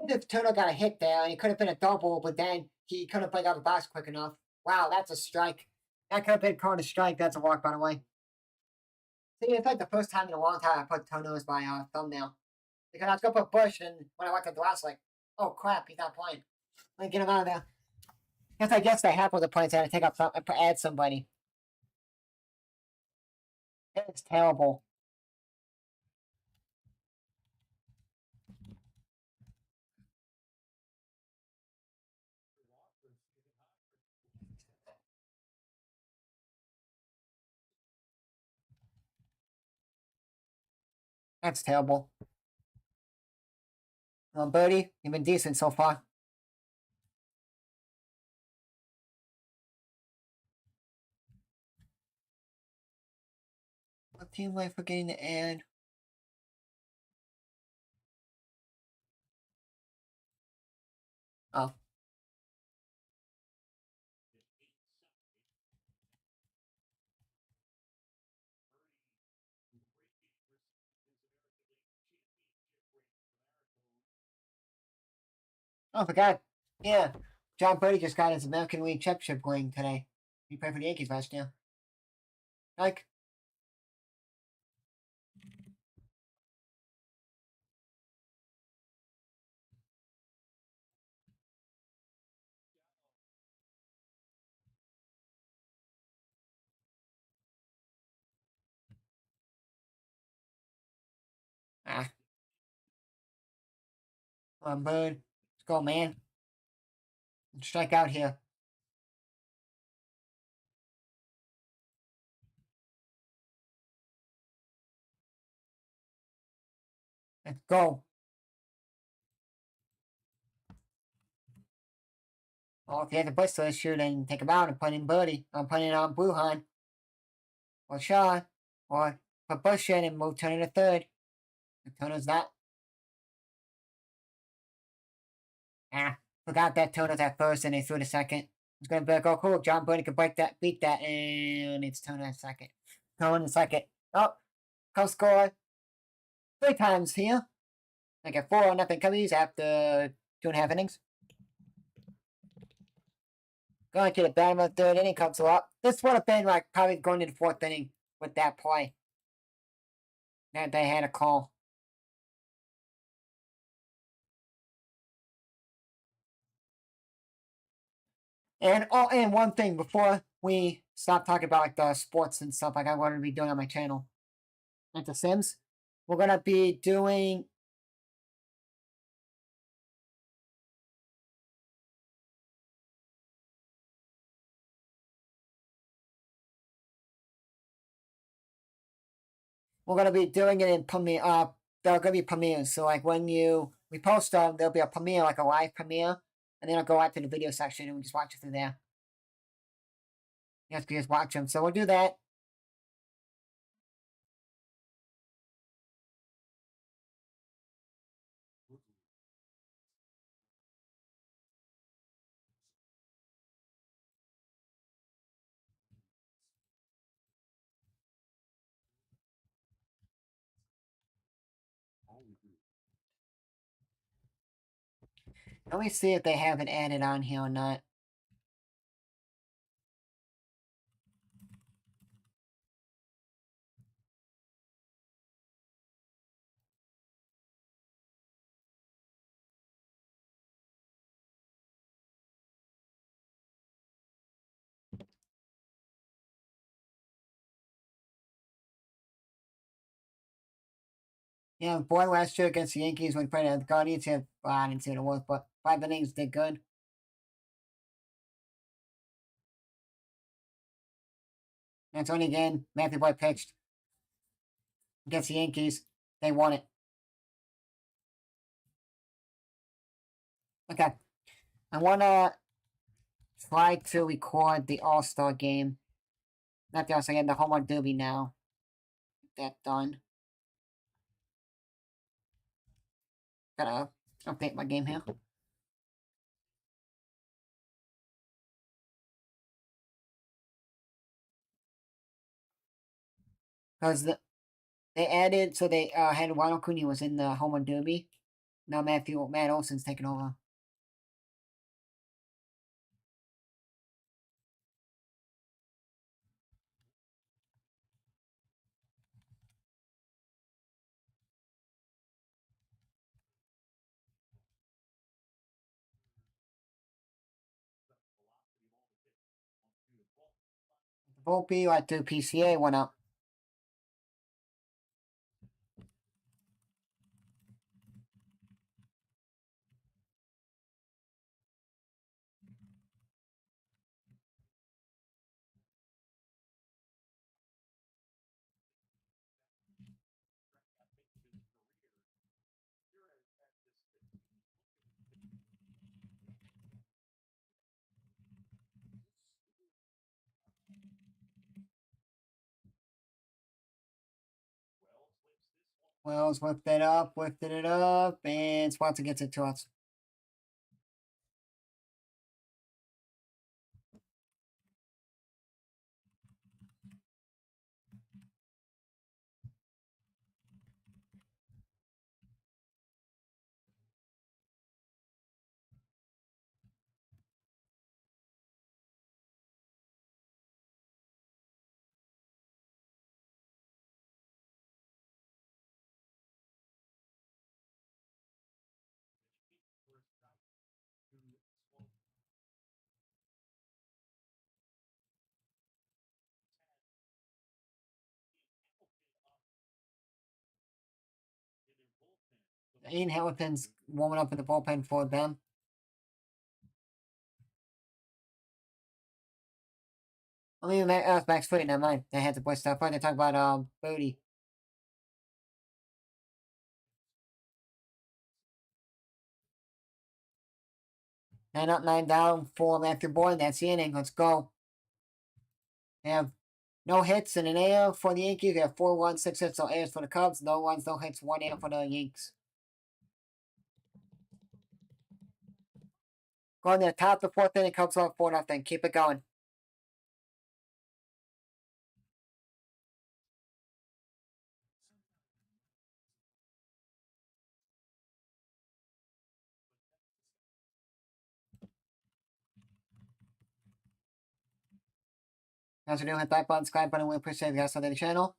If Turner got a hit there, and it could have been a double, but then he couldn't break out the box quick enough. Wow, that's a strike. That could have been called a strike. That's a walk, by the way. See, it's like the first time in a long time I put Turner as my thumbnail. Because I was going to put Bush, and when I went to the last, like, oh crap, he's not playing. Let me get him out of there. I guess they have with the points and take up some, add somebody. It's terrible. That's terrible. Well, Birdie, you've been decent so far. What team am I forgetting to add? Oh. Oh, I forgot. Yeah. John Birdie just got his American League Championship ring today. He played for the Yankees last year. Like. Ah. Come on, Bird. Let's go, man. Let's strike out here. Let's go. Well, if he has a Bush issue, then take him out and put in Birdie. I'm putting on Bruhan. Or Shaw. Or put Bush in and move Turner to third. If Turner's not. Ah. Forgot that Turner's at first and they threw the second. It's gonna be like, oh cool, John Birdie could break that, beat that, and it's Turner at second. Turner in second. Oh, co-score 3 times here. I get 4-0 Cubbies after 2.5 innings. Going to the bottom of the third inning comes up. This would have been like probably going to the fourth inning with that play that they had a call. And one thing before we stop talking about like the sports and stuff like I wanted to be doing on my channel, like The Sims, we're gonna be doing. We're gonna be doing it in premiere. They're gonna be premieres. So like when we post them, there'll be a premiere, like a live premiere, and then I'll go out to the video section and we just watch it through there. You guys can just watch them. So we'll do that. Let me see if they have it added on here or not. Yeah, boy, last year against the Yankees when we played the Guardians, well, I didn't see what it was, but 5 innings did good. That's only again, Matthew Boyd pitched against the Yankees. They won it. Okay. I want to try to record the All-Star game. Not the All-Star game, the Home Run Derby now. Get that done. Gotta update my game here. Because they added, so they had Ronald Acuna was in the Home Run Derby. Now Matt Olson's taking over. Volpe, like the PCA went up. Wells lifted it up, and Swanson gets it to us. Ian Hamilton's warming up in the bullpen for them. I mean, Max Fried, never mind. They had to put stuff on. They talk about Booty. Nine up, 9 down for Matthew Boyd. That's the inning. Let's go. They have no hits and an AL for the Yankees. They have 4 runs, 6 hits, no errors for the Cubs. No runs, no hits, 1 error for the Yankees. Going to the top of the 4th inning, Cubs on 4-0. Keep it going. Guys are doing, hit that button, subscribe button. We appreciate you guys on the channel.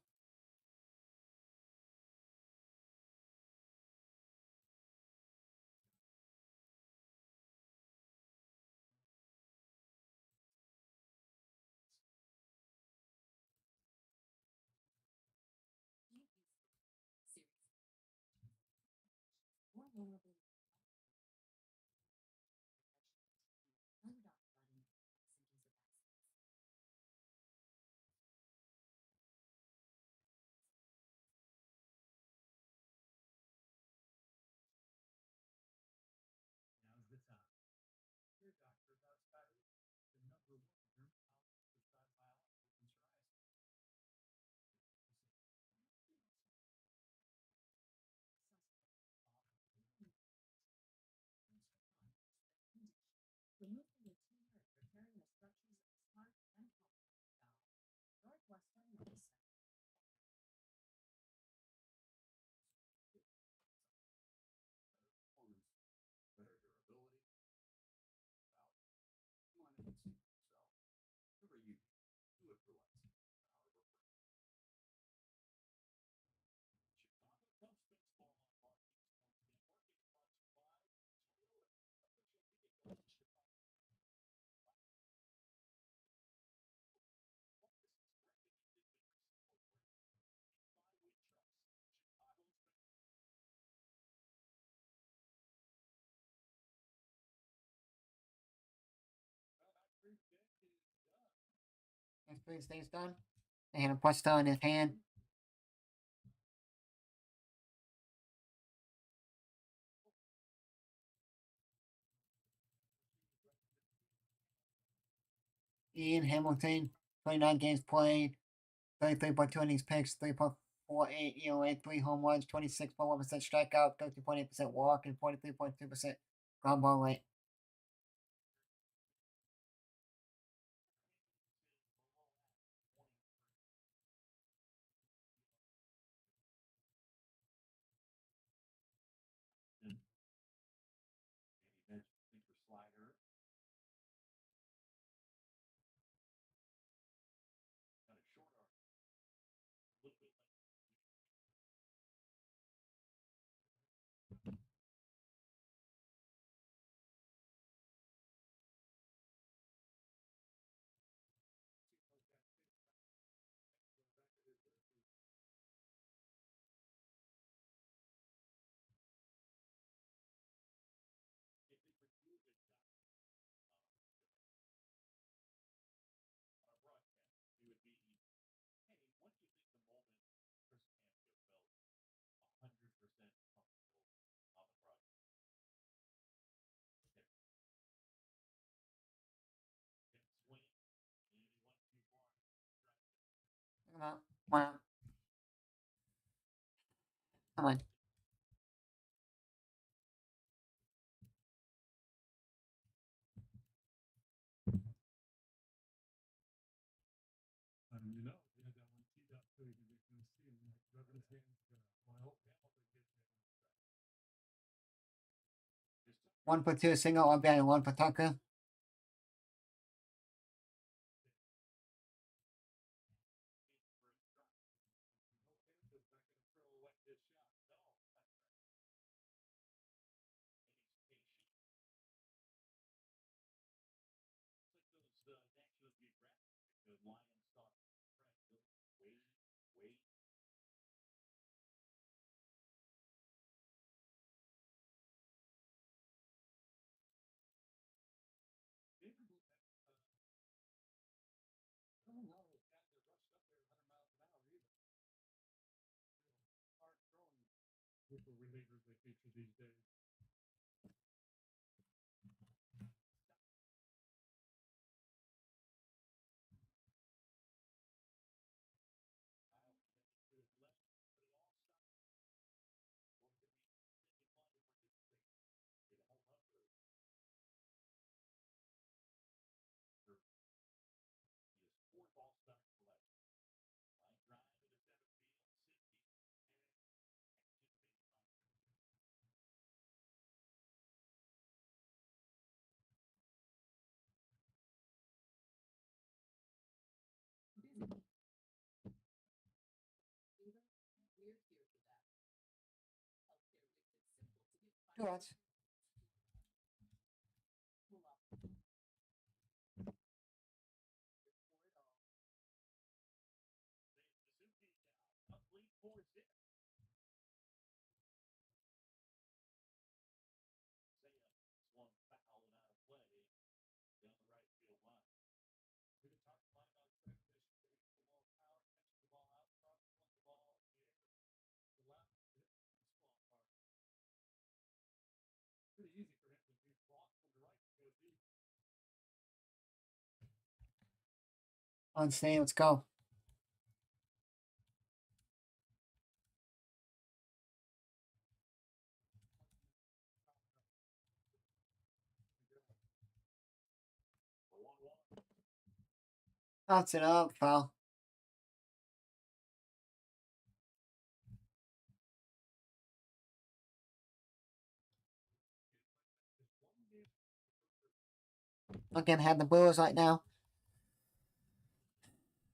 Next play stays done. And a pasta in his hand. Ian Hamilton, 29 games played, 33.2 innings pitched, 3.48 EOA, 3 home runs, 26.1% strikeout, 30.8% walk, and 43.2% ground ball rate. Come on. Come on. One for two, single, one band, and one for Tucker. Two outs. On stay, let's go. Outs it up, foul. Looking at the Brewers right now.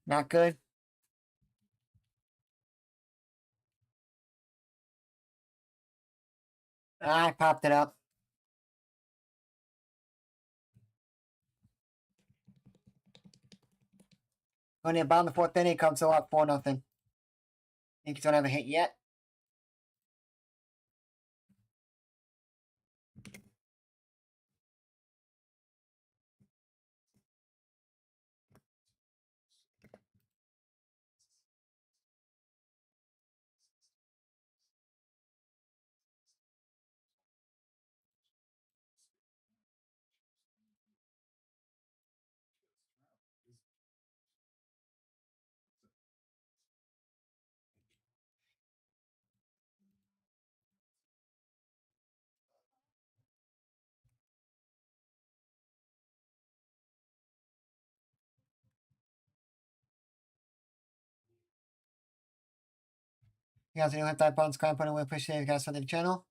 Not good. I popped it up. When the bottom of the fourth inning comes up 4-0. Yankees don't have a hit yet. You guys, hit that button, subscribe button. We appreciate you guys for the channel.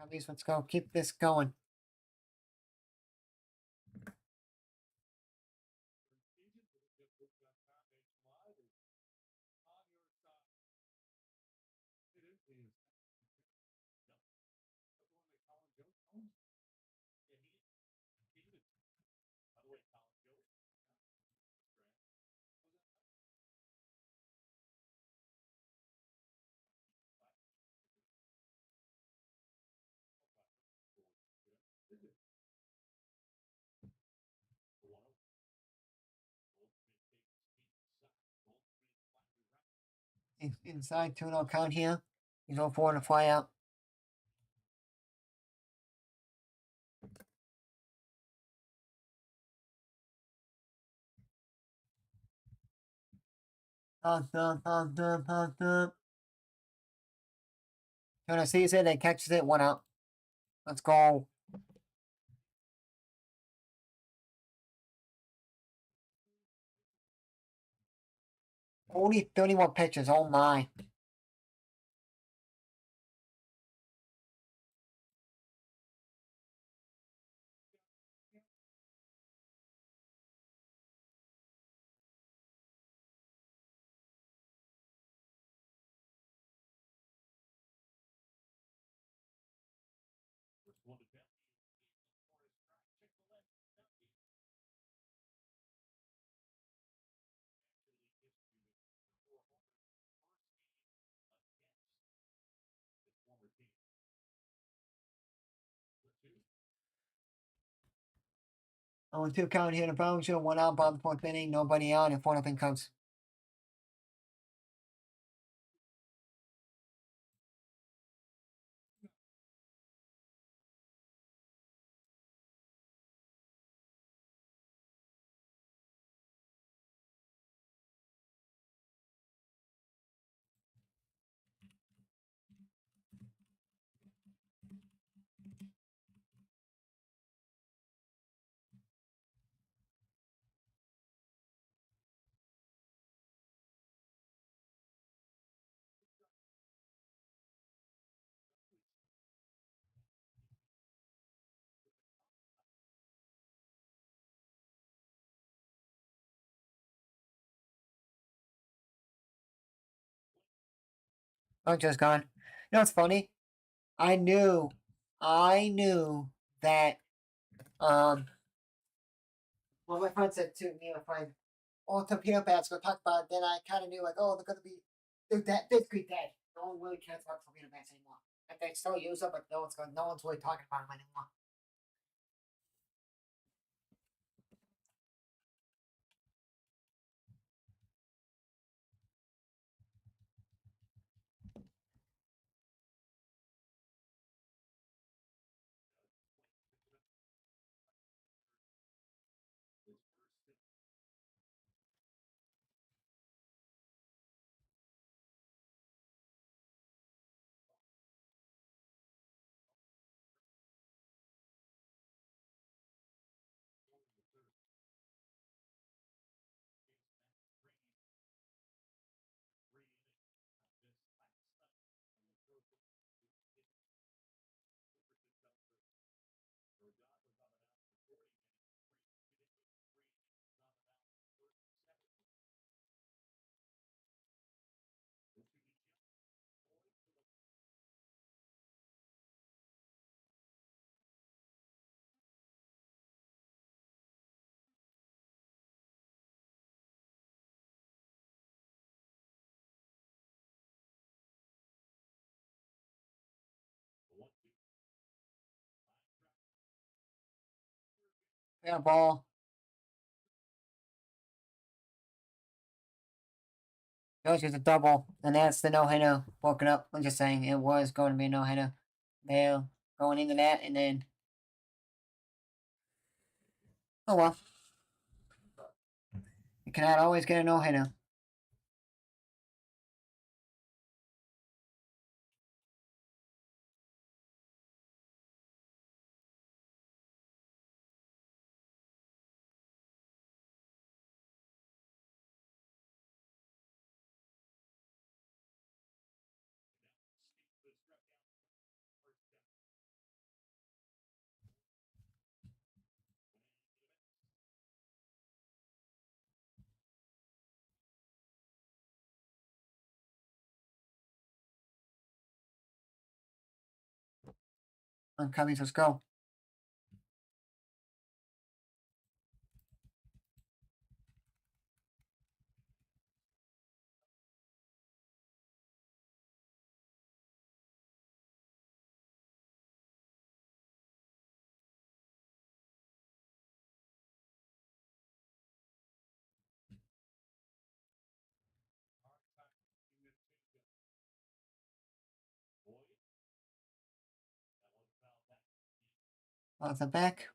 Cubbies, let's go. Keep this going. Inside 2-0 count here. He's 0-4 to fly out. Turner sees it and catches it. 1 out. Let's go. Only 31 pitches. Oh my. Oh, 2 count here in the Browns. 1 out, bottom 4th inning. Nobody out, and 4-0 Cubs. Oh, just gone. You know what's funny? I knew that, well, my friend said to me, my friend, oh, torpedo bats, go talk about it. Then I kind of knew, like, oh, they're going to be, they're basically dead. No one really cares about torpedo bats anymore. Like, they still use them, but no one's really talking about them anymore. Yeah, ball. Goes with a double, and that's the no-hitter. Woken up. I'm just saying, it was going to be a no-hitter. They're going into that, and then, oh well. You cannot always get a no-hitter. On Cubbies, let's go. Off the back.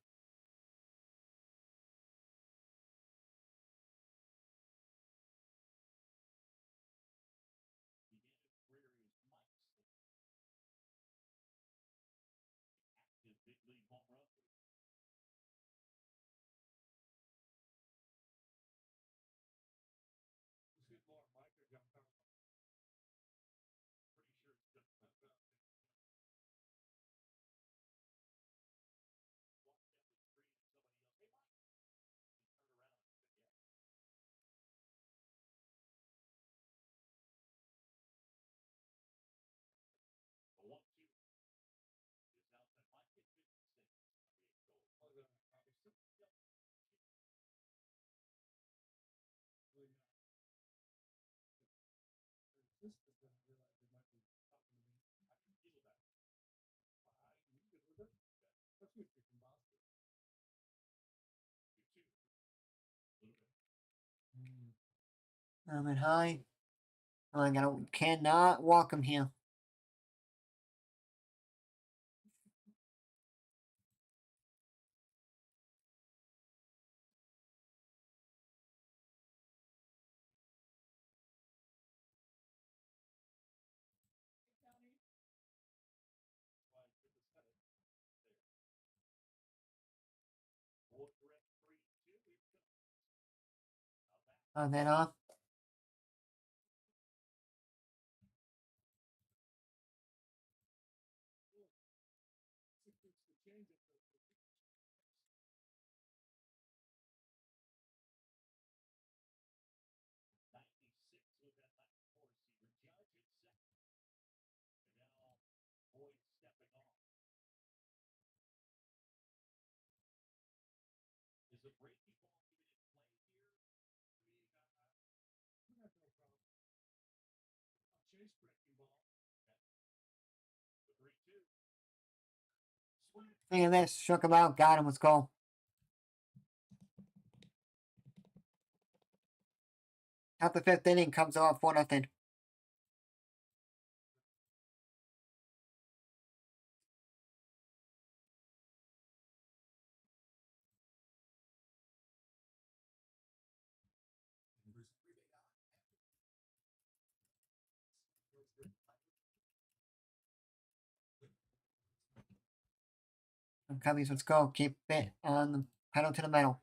I'm at high. Cannot walk him here. On that off. Look at this. Shook him out. Got him. Let's go. Half the fifth inning comes off 4-0. Cubbies, let's go. Keep it on the pedal to the metal.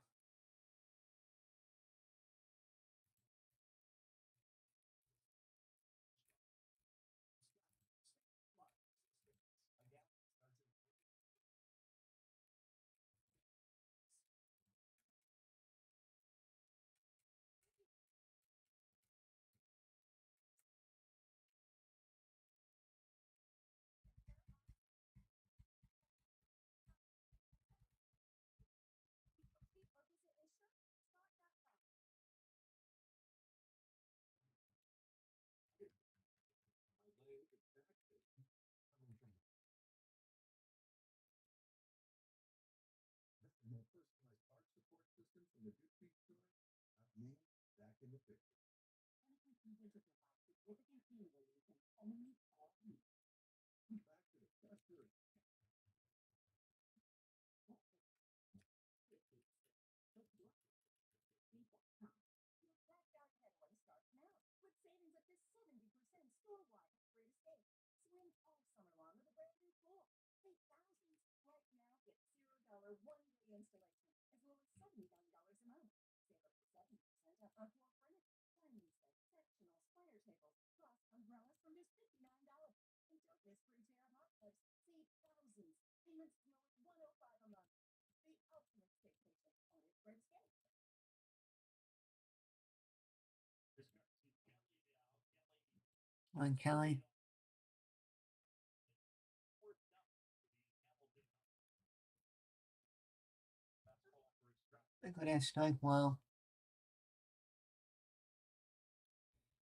On Kelly. Look at that strike. Wow.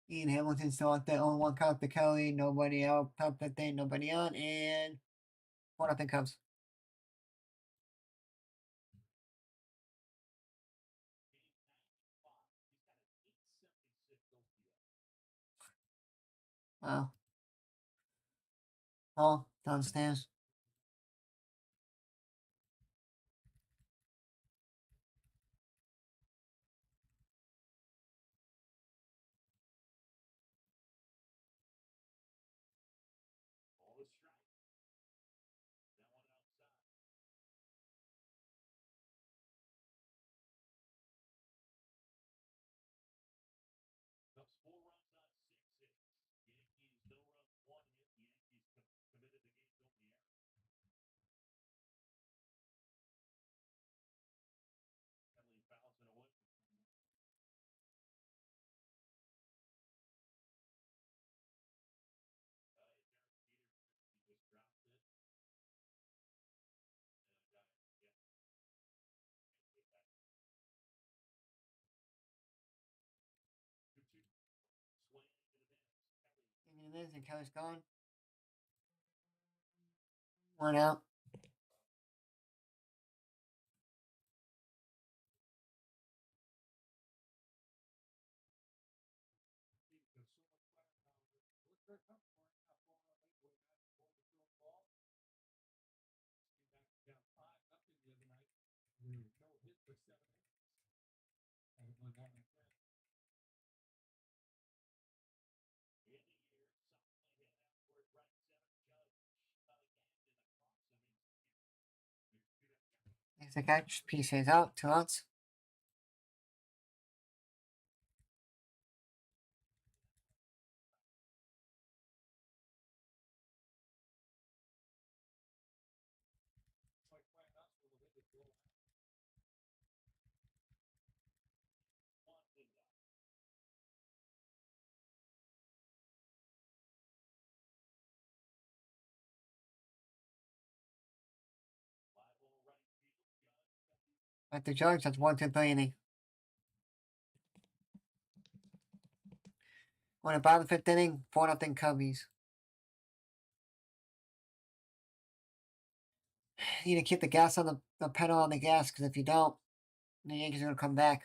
Ian Hamilton still out there on 1 count to Kelly. Nobody out. Top 15, nobody on. And 4-0 Cubs. Wow. Oh, downstairs. Give me a minute, and Kelly's gone. 1 out. There's the catch. Pieces out. 2 outs. At the Giants, that's 1-2 inning. On the bottom 5th inning, 4-0 Cubbies. You need to keep the gas on the pedal on the gas, because if you don't, the Yankees are going to come back.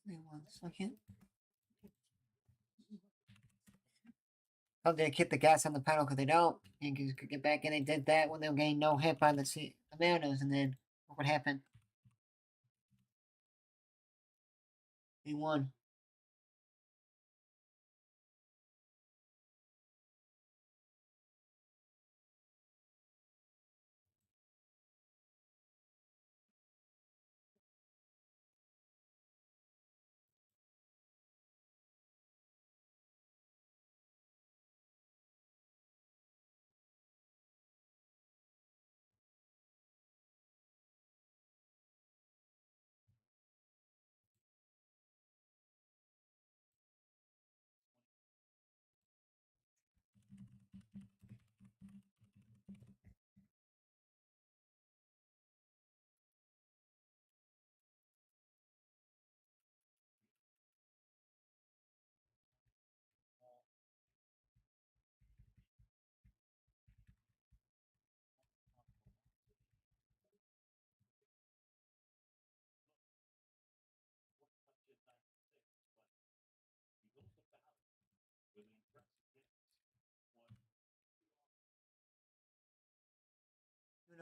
Wait 1 second. Oh, they keep the gas on the pedal because they don't. Yankees could get back in. They did that when they were getting no hit by the Mariners, and then what would happen? They won.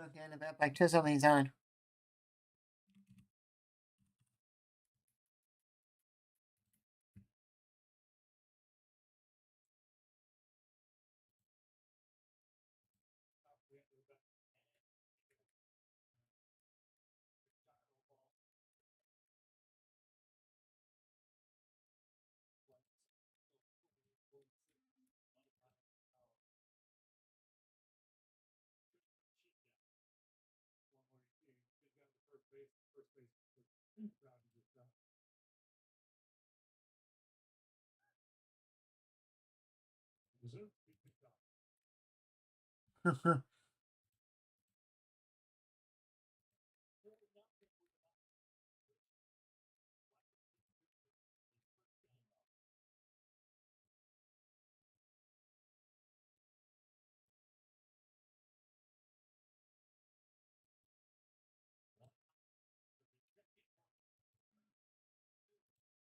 Okay, and the back to somebody's on.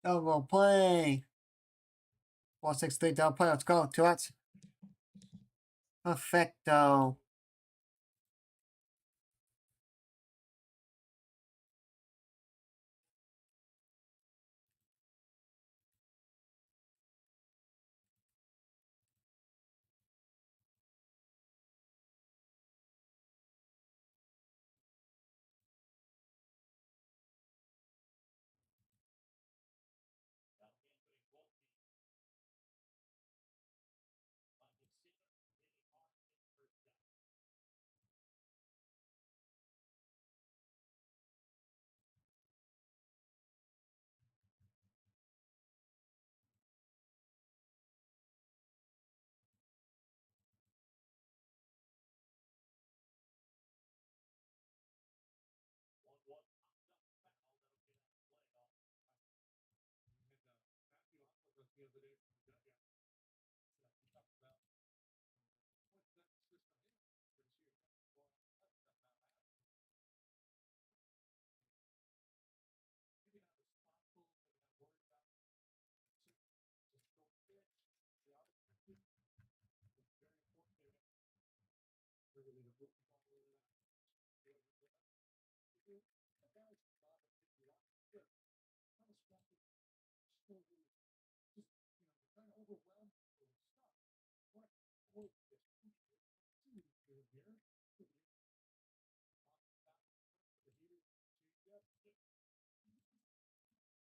Double play. 4-6-3 double play. Let's go. 2 outs. Perfecto.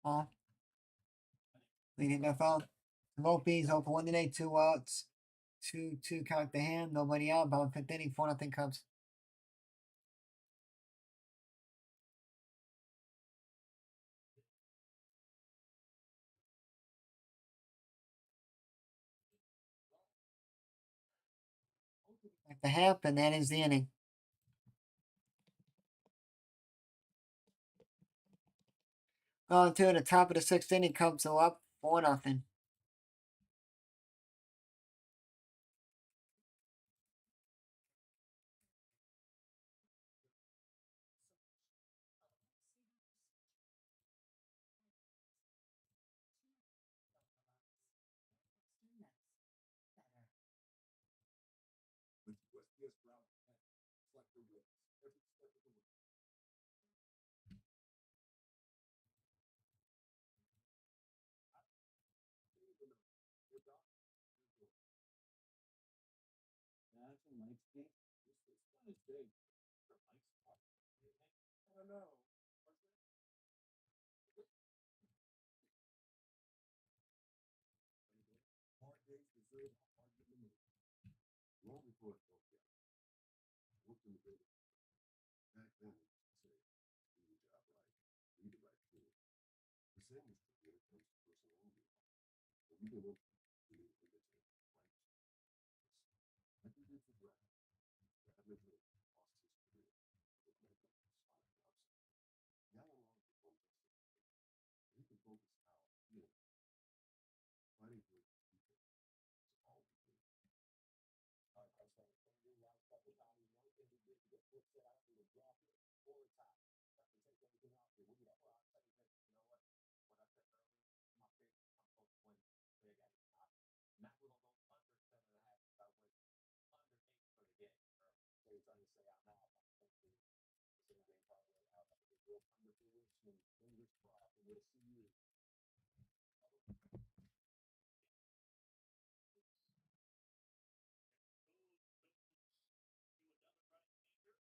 Oh, leading the phone. Lopez over 1 today, 2 outs. 2-2 count the hand. Nobody out. Bottom 5th inning. 4-0 Cubs. At the half, and that is the inning. Going to the top of the 6th inning. Cubs are up 4-0.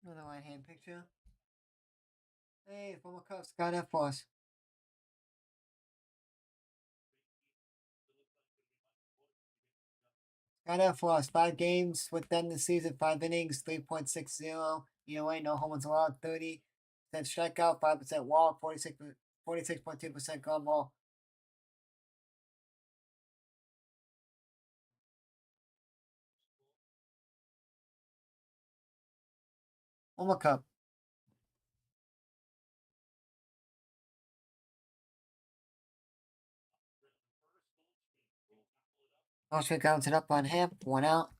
Another right hand picture. Hey, former Cubs, Scott F. Force. Scott F. Force, 5 games with them this season, 5 innings, 3.60 EOA, no home runs allowed, 30% strikeout, 5% walk, 46.2% ground ball. Former Cub. Motion counts it up on him, 1 out.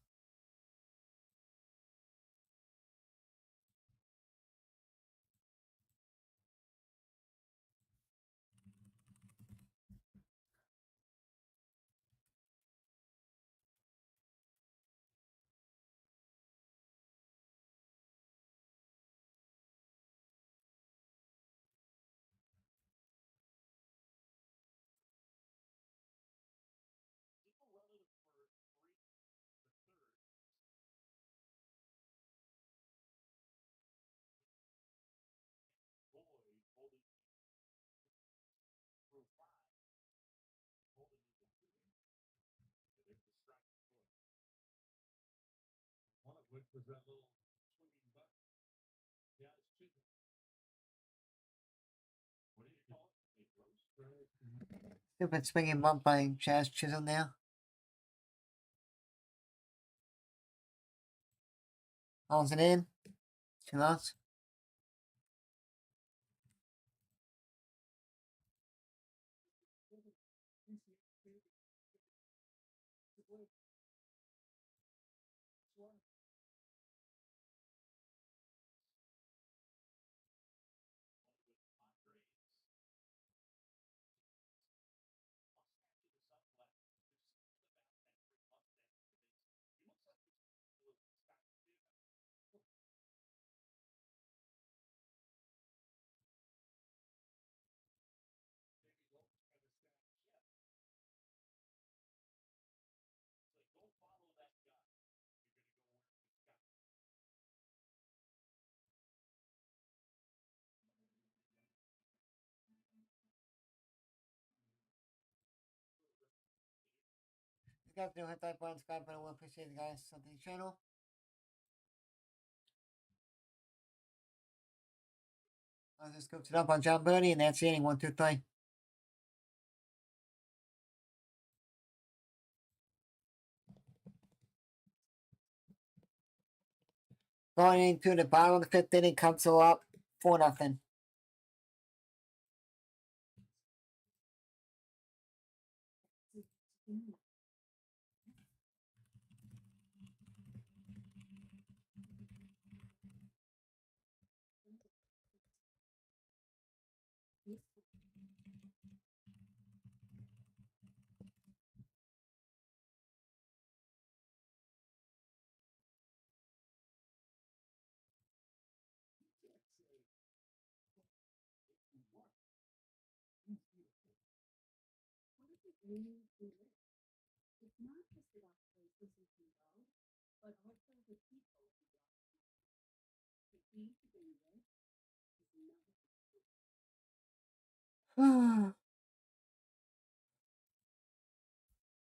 Stupid swinging bump by Chaz Chisholm there. Holds it in. 2 outs. You guys do hit that button, subscribe button. We'll appreciate you guys on the channel. I'll just scoop it up on John Birdie, and that's the inning. 1, 2, 3. Going into the bottom of the 5th inning, Cubs are up 4-0.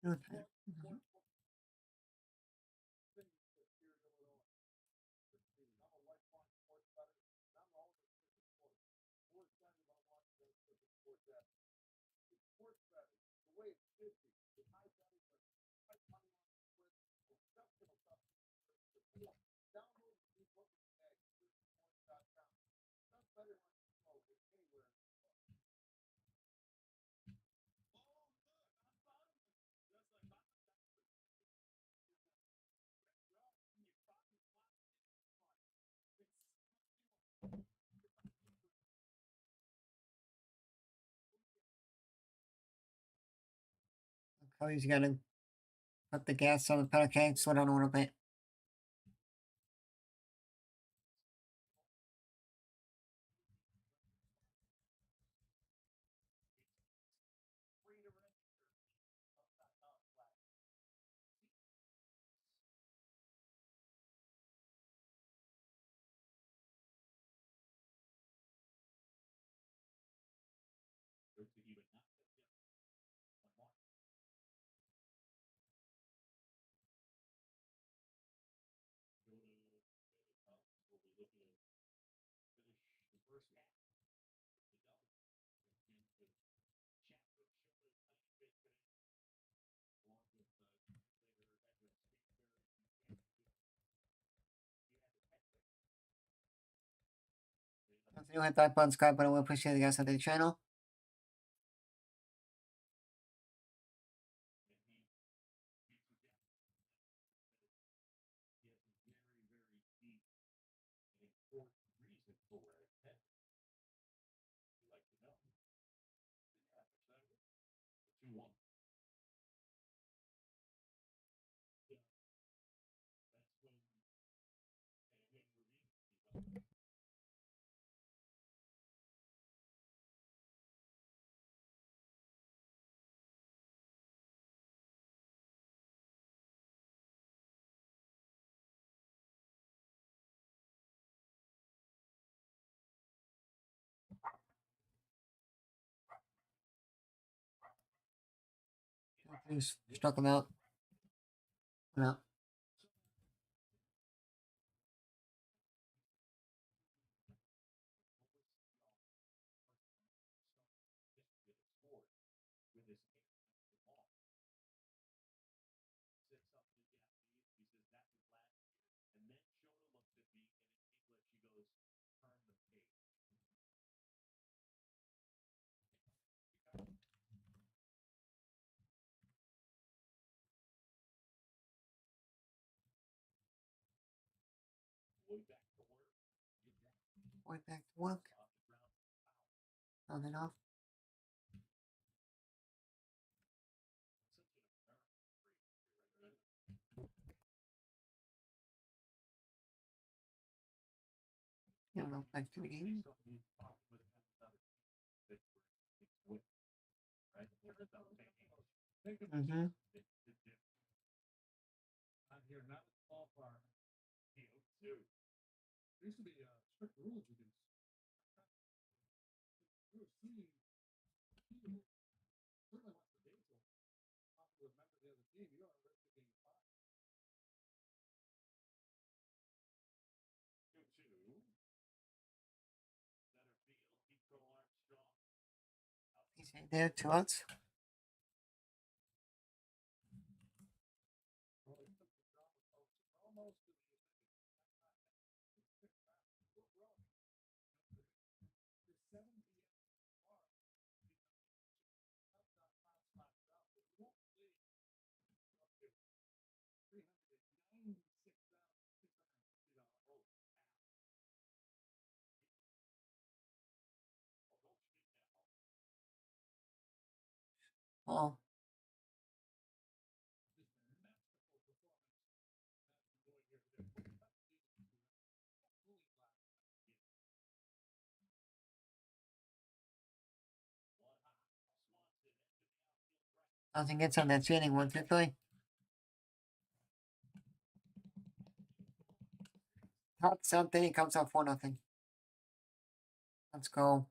Okay. Cody's gonna put the gas on the pedal can, slow down a little bit. If you hit that button, subscribe button, we appreciate you guys at the channel. Please struck him out. No. Went back to work. Nothing off. Yeah, no, back to the game. Mm-hmm. He's in there, 2 outs. Oh. Nothing gets on that inning, 1-3. Top 7th inning comes out 4-0. Let's go.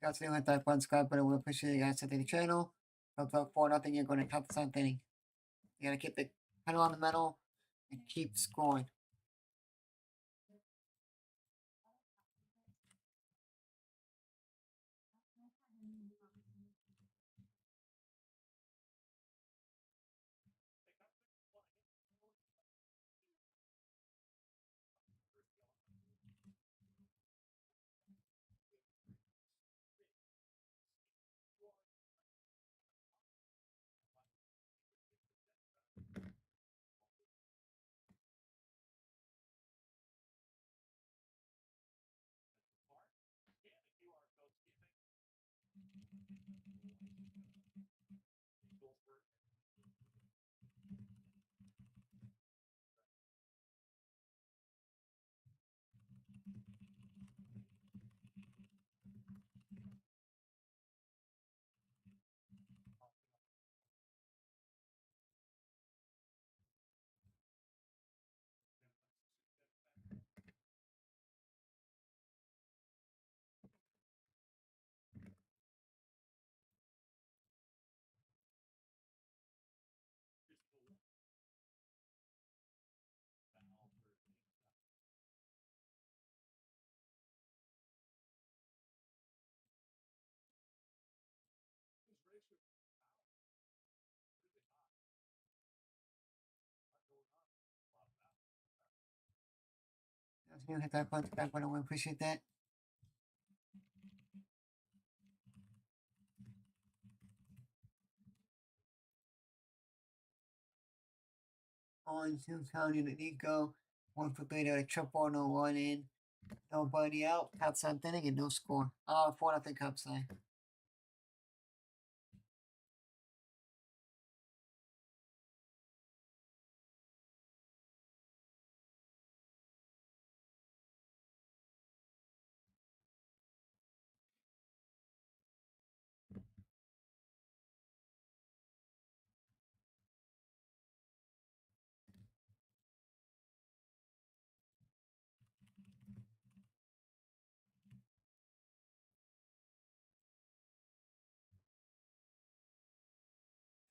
Guys, if you hit that button, subscribe button, we appreciate you guys at the channel. Up 4-0, you're going to top 7th inning. You got to keep the pedal on the metal and keep scoring. You hit that button, back button. We appreciate that. On Zoom County, the Nico. 1 for 3 to a triple, no one in. Nobody out. Cubs 7th inning and no score. 4-0 Cubs side.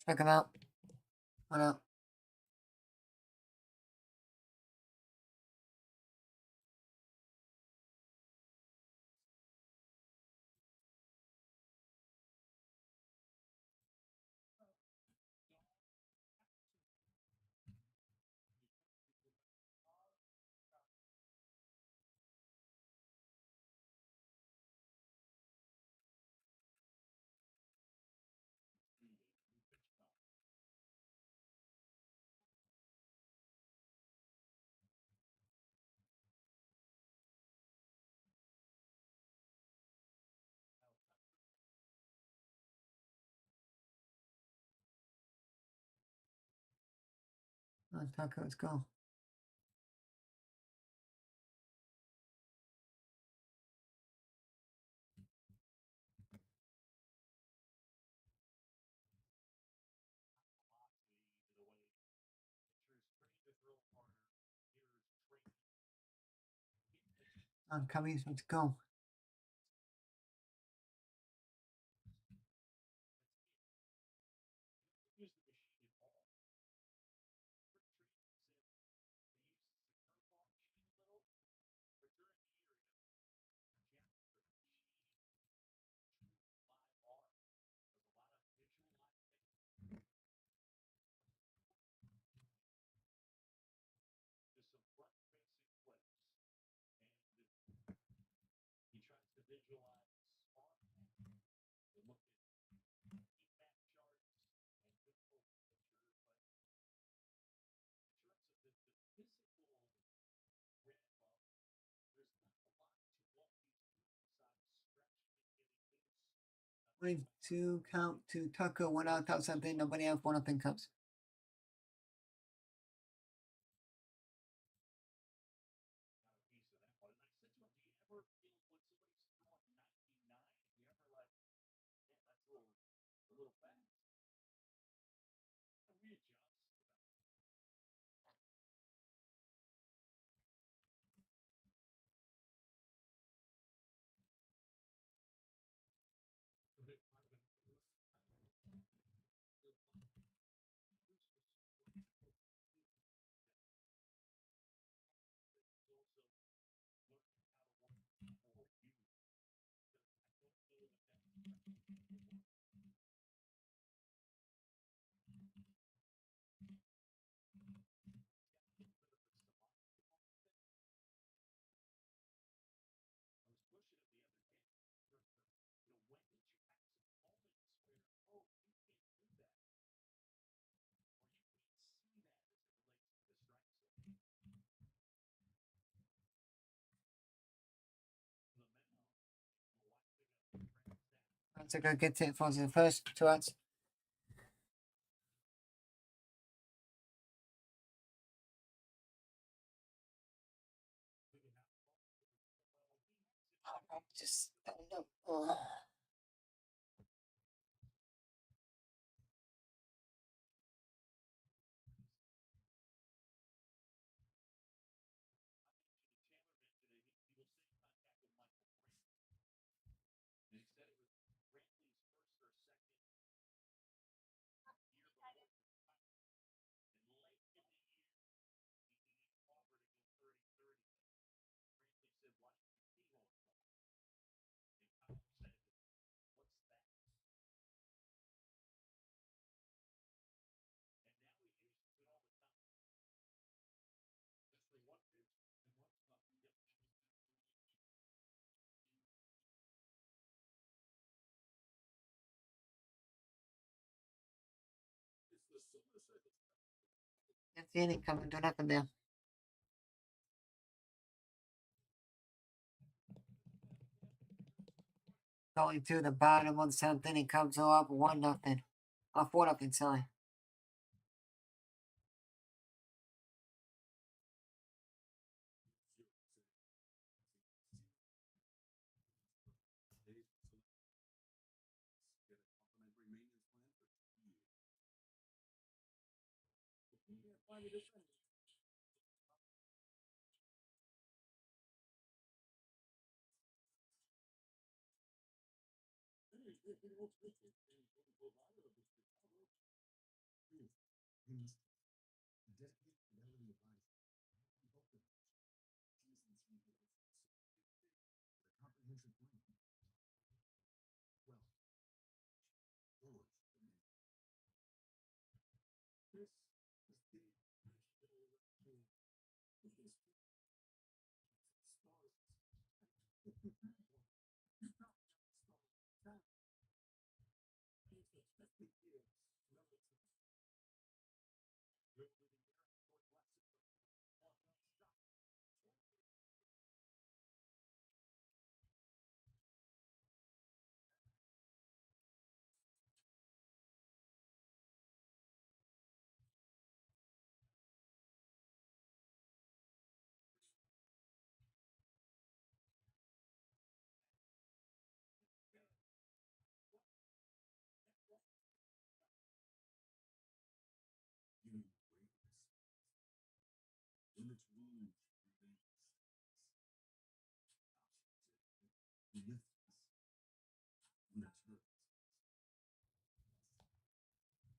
Check him out. What up? Let's go. On Cubbies, let's go. Wave 2 count to Tucker. 1 out, top 7th. Nobody out. 4-0 Cubs. That's a good get it for the first 2 outs. I just don't know. Can't see anything coming. Do nothing there. Going to the bottom of the 7th inning, Cubs are up 1-0. 4-0, sorry.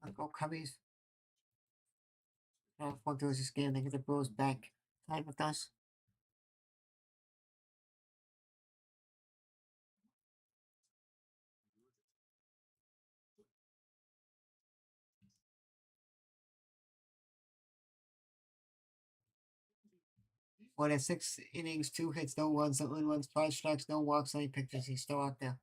Let's go, Cubbies. Half one through this game. They get the Bulls back. Tied with us. Well, there's 6 innings, 2 hits, no runs, no earned runs, 5 strikes, no walks, 9 pitches. He's still out there.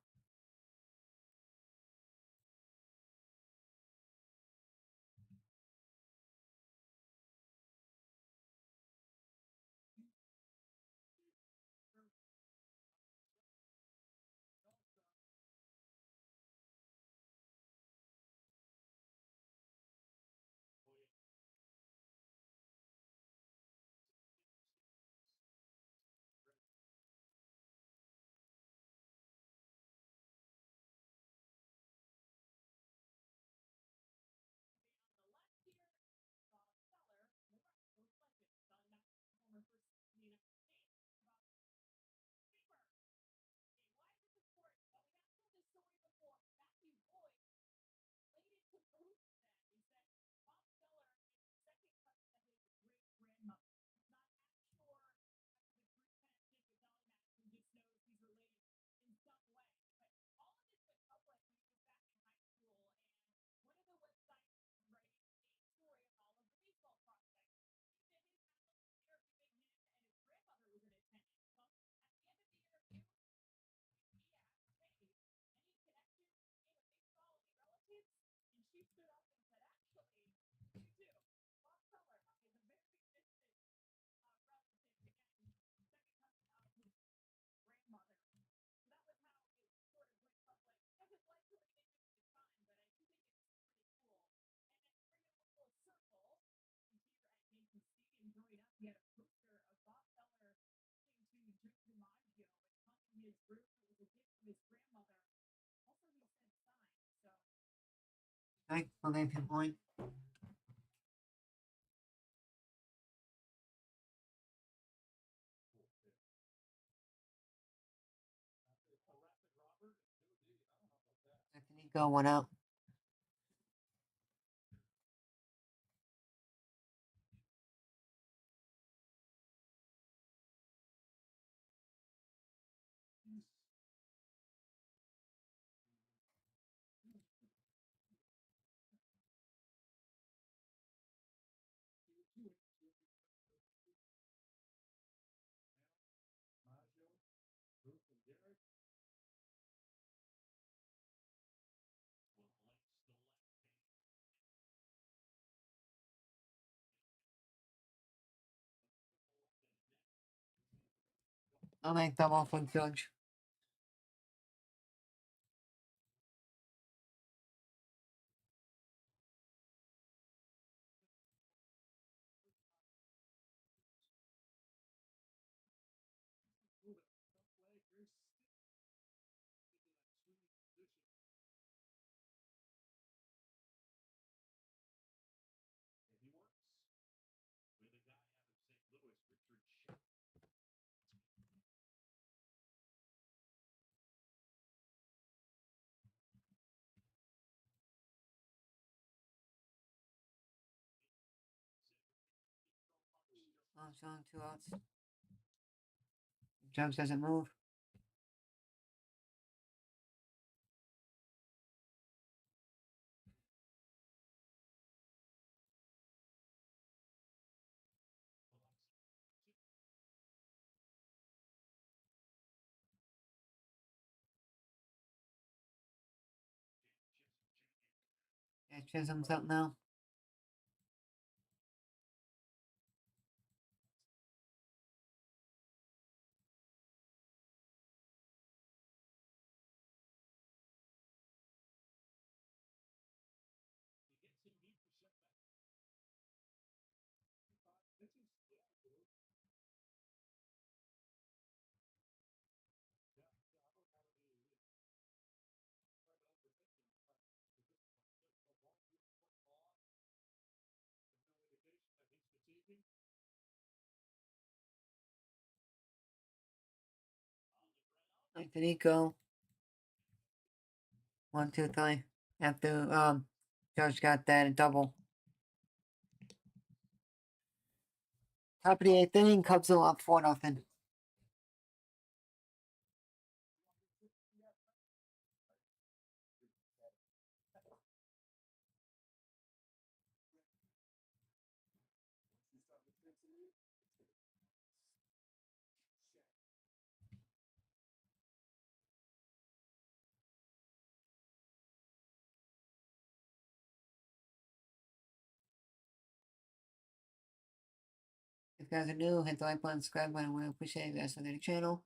Thanks for the point. Anthony going out. I'll make them off on Judge. I'm showing 2 outs. Jumps doesn't move. Yeah, Chisholm's up now. Like, did he go? 1, 2, 3. After Judge got that double. Top of the 8th inning, Cubs are up 4-0. If you guys are new, hit the like button, subscribe button. We appreciate you guys on the channel.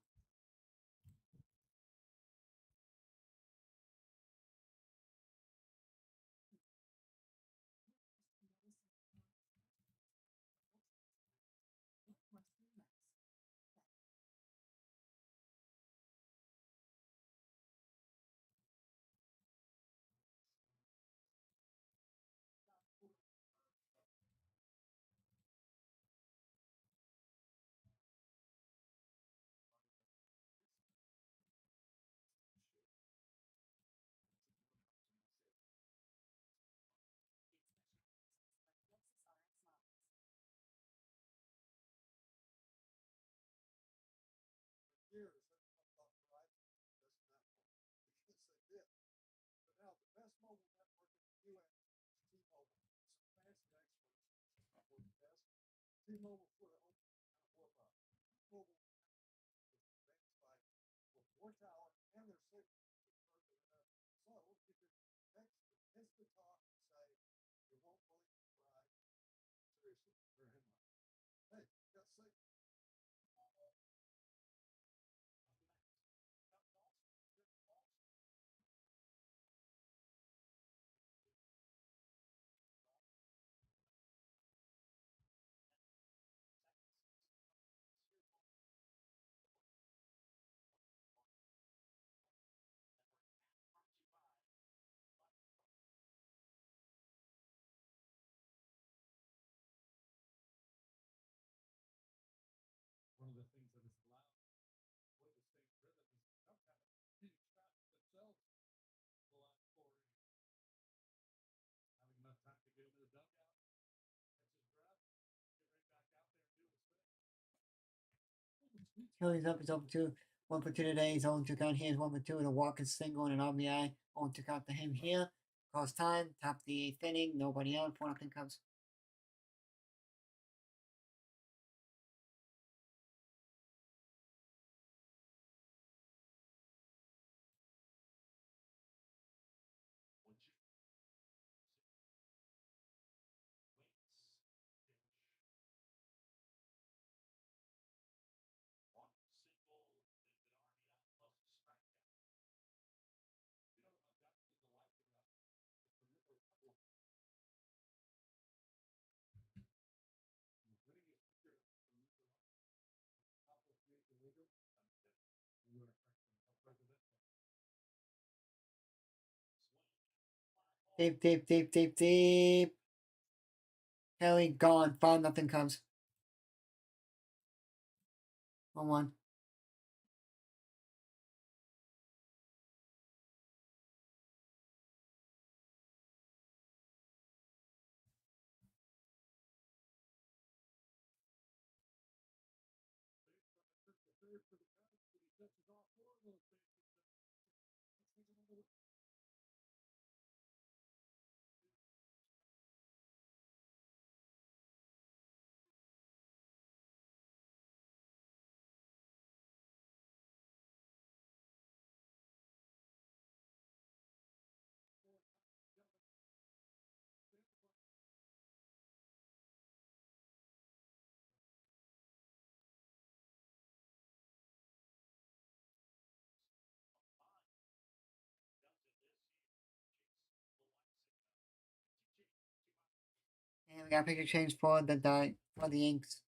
Kelly's up is over 2. 1 for 2 today. He's 0 2 count here. He's 1 for 2 with a walk and single and an RBI. 0 2 count to him here. Cross time. Top of the 8th inning. Nobody out. 4-0 Cubs. Deep, deep, deep, deep, deep. Kelly gone. 5-0 Cubs. 1-1. And we got a picture change for the Yanks.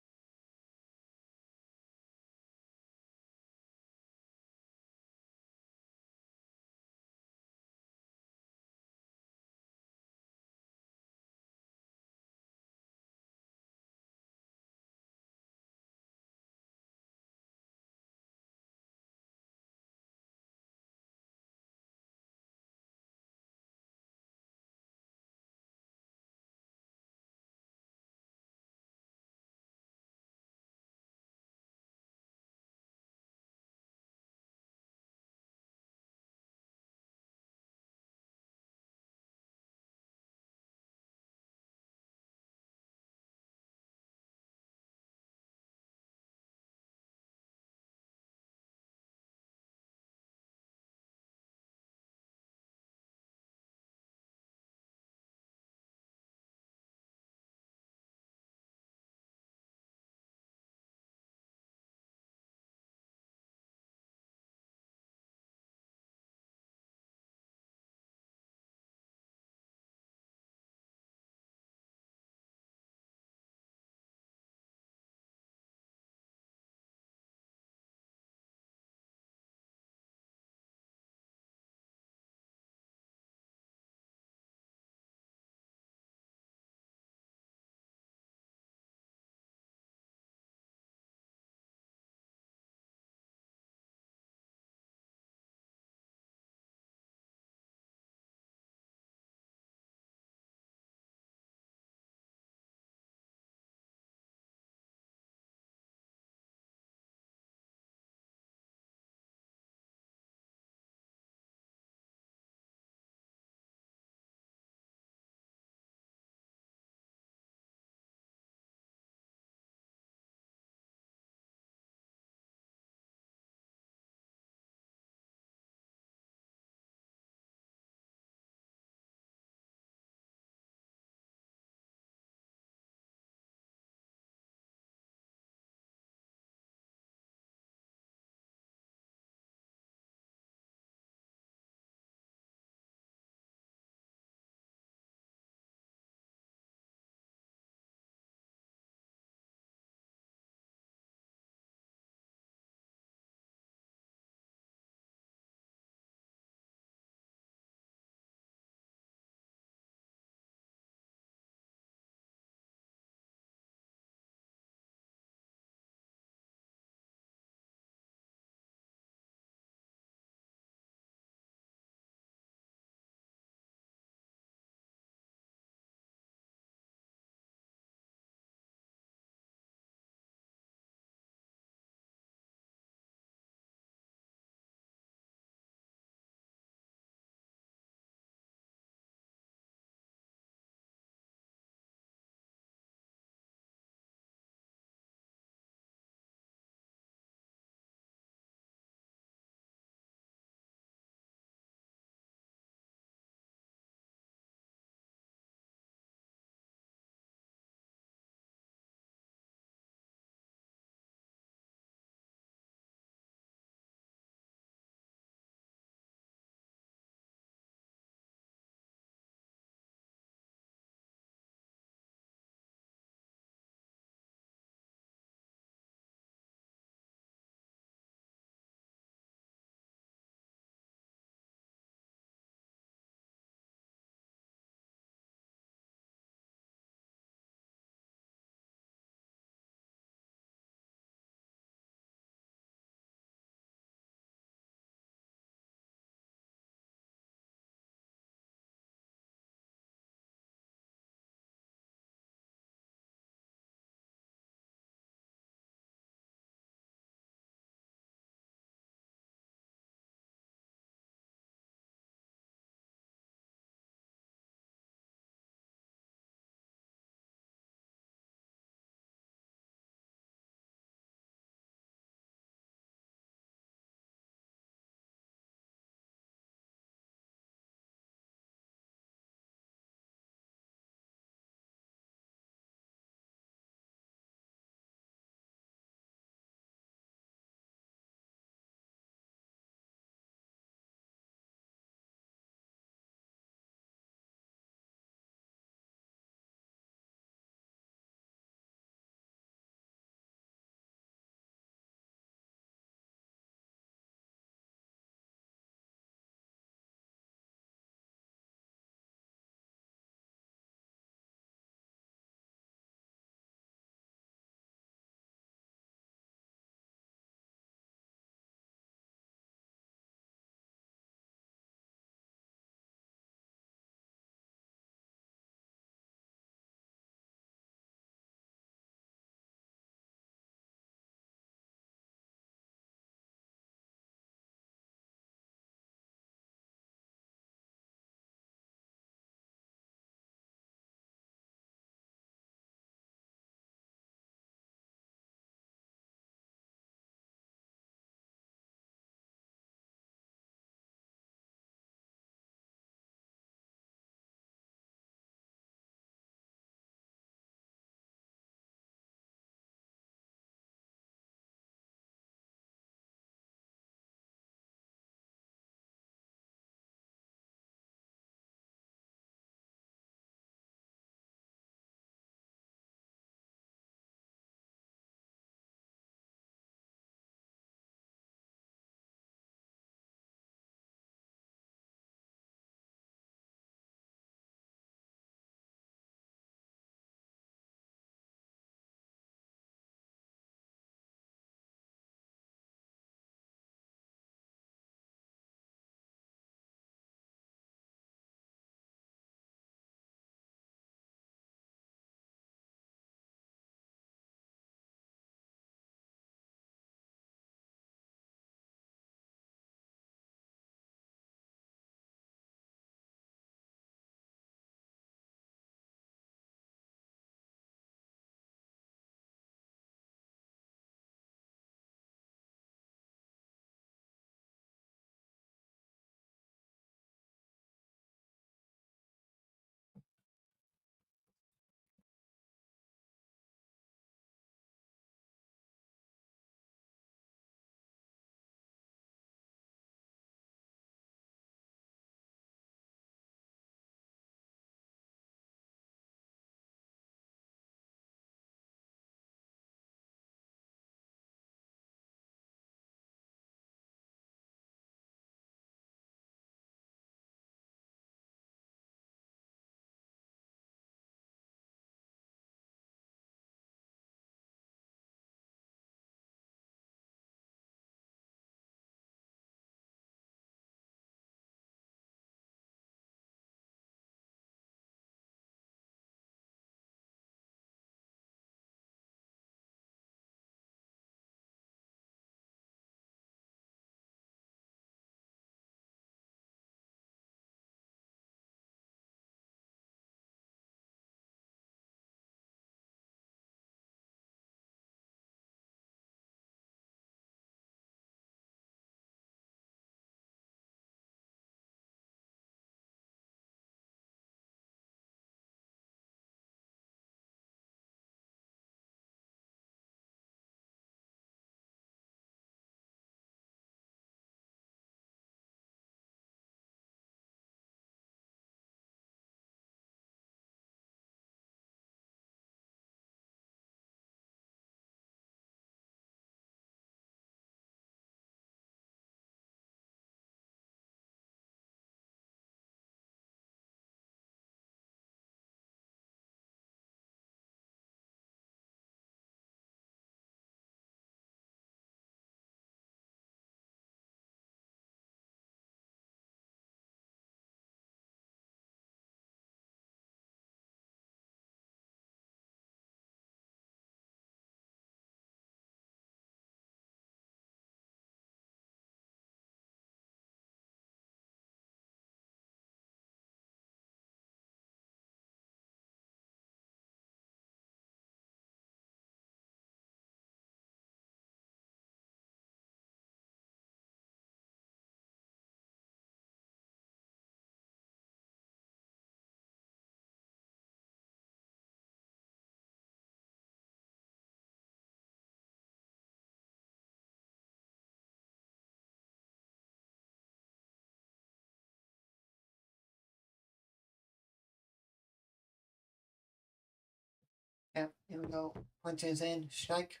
Yep, here we go. Punches in, strike.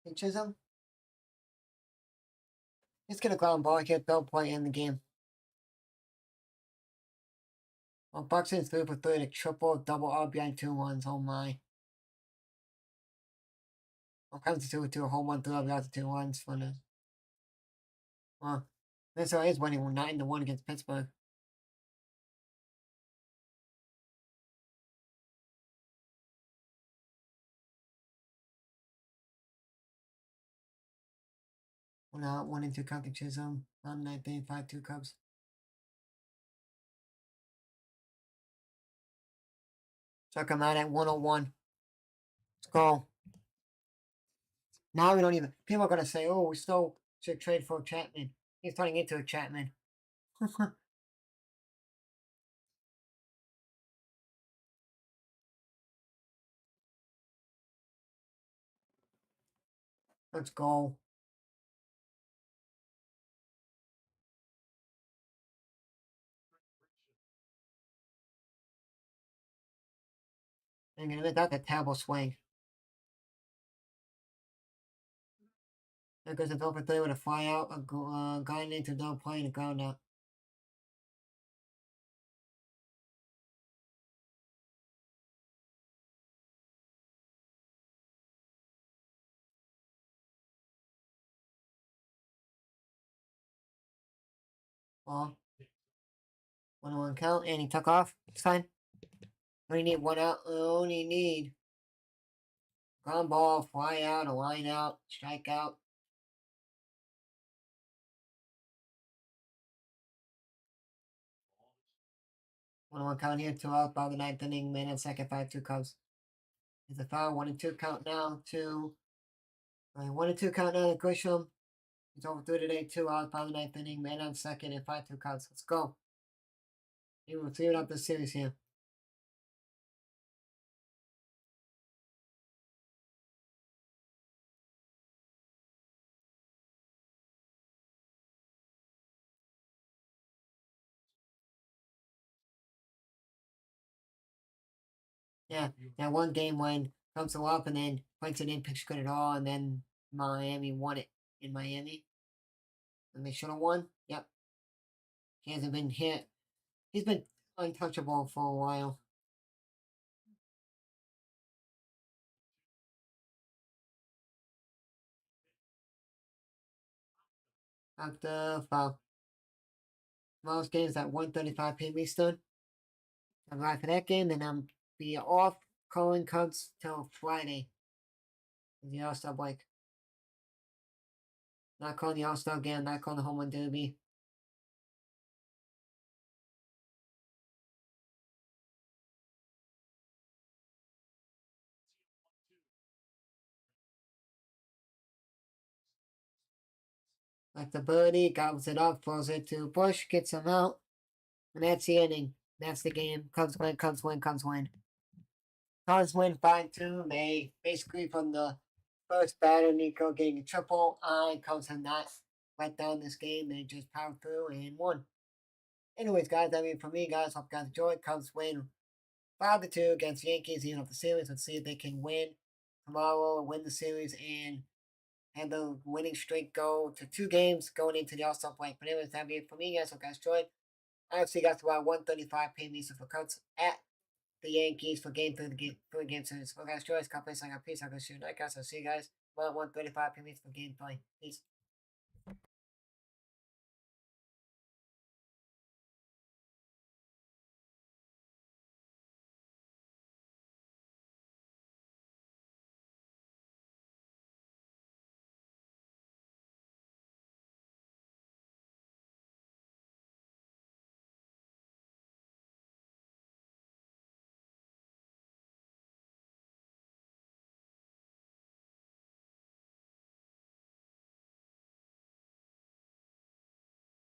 Pinches him. He's gonna ground ball, get double play in the game. Well, Buxton's 3 for 3 to triple, double RBI 2-1s. Oh my. Well, comes to 2 home run, 3 RBIs, 2-1s for the. Well, Minnesota is winning 9-1 against Pittsburgh. One out, 1-2 count to Chisholm. On 9th inning, 5-2 Cubs. Chuck him out at 101. Let's go. Now we don't even. People are gonna say, "Oh, we still should trade for Chapman." He's turning into a Chapman. Let's go. I'm gonna admit that's a terrible swing. There goes a double play with a fly out, a guy into double play and a ground out. Ball. 1-1 count, and he took off. It's fine. Only need one out. Only need ground ball, fly out, a line out, strike out. 1-1 count here, 2 out by the 9th inning, man at second, 5-2 Cubs. It's a foul, 1-2 count now to 1-2 count now to Grisham. He's over 3 today, 2 out by the 9th inning, man on second, and 5-2 Cubs. Let's go. He will clear up the series here. Yeah, that one game when Cubs were up and then Clinton didn't pitch good at all, and then Miami won it in Miami. And they should have won. Yep. He hasn't been hit. He's been untouchable for a while. After foul. Tomorrow's game is at 1:35 p.m. Eastern. I'm live for that game, then I'm be off calling Cubs till Friday. The All-Star break. Not calling the All-Star game, not calling the Home Run Derby. Like the birdie, gobbles it up, throws it to Bush, gets him out. And that's the inning. That's the game. Cubs win, Cubs win, Cubs win. Cubs win 5-2. They basically from the first batter, Nico getting a triple. Cubs have not let down this game. They just powered through and won. Anyways, guys, I mean, for me, guys, hope you guys enjoyed. Cubs win 5-2 against the Yankees, even up the series. Let's see if they can win tomorrow, win the series, and have the winning streak go to 2 games going into the All-Star break. But anyways, that'll be it for me, guys. Hope you guys enjoyed. I'll see you guys tomorrow, 1:35 p.m. Eastern for Cubs at the Yankees for game 3 of the game series. Well, guys, Joyce, God bless. I got peace. I got shoot. Night, guys. I'll see you guys tomorrow, 1:35 p.m. Eastern for game 3. Peace.